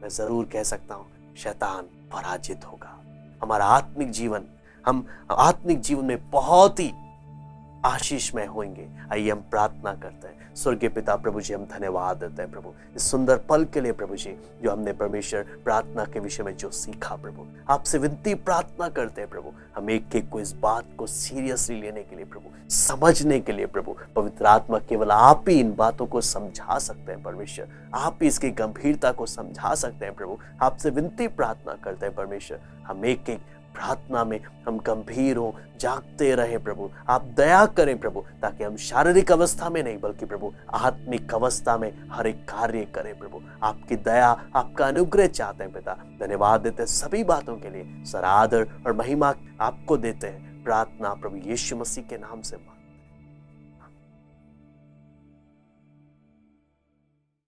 मैं जरूर कह सकता हूं शैतान पराजित होगा। हमारा आत्मिक जीवन, हम आत्मिक जीवन में बहुत ही आशीषमय होंगे। आइए हम प्रार्थना करते हैं। स्वर्गीय पिता प्रभु जी, हम धन्यवाद देते हैं प्रभु इस सुंदर पल के लिए प्रभु जी, जो हमने परमेश्वर प्रार्थना के विषय में जो सीखा प्रभु। आपसे विनती प्रार्थना करते हैं प्रभु, हम एक एक को इस बात को सीरियसली लेने के लिए प्रभु, समझने के लिए प्रभु, पवित्र आत्मा केवल आप ही इन बातों को समझा सकते हैं परमेश्वर। आप ही इसकी गंभीरता को समझा सकते हैं प्रभु। आपसे विनती प्रार्थना करते हैं परमेश्वर, हम एक एक प्रार्थना में हम गंभीर हो, जागते रहे प्रभु। आप दया करें प्रभु, ताकि हम शारीरिक अवस्था में नहीं, बल्कि प्रभु आत्मिक अवस्था में हर एक कार्य करें प्रभु। आपकी दया, आपका अनुग्रह चाहते हैं पिता। धन्यवाद देते हैं सभी बातों के लिए। सर आदर और महिमा आपको देते हैं। प्रार्थना प्रभु यीशु मसीह के नाम से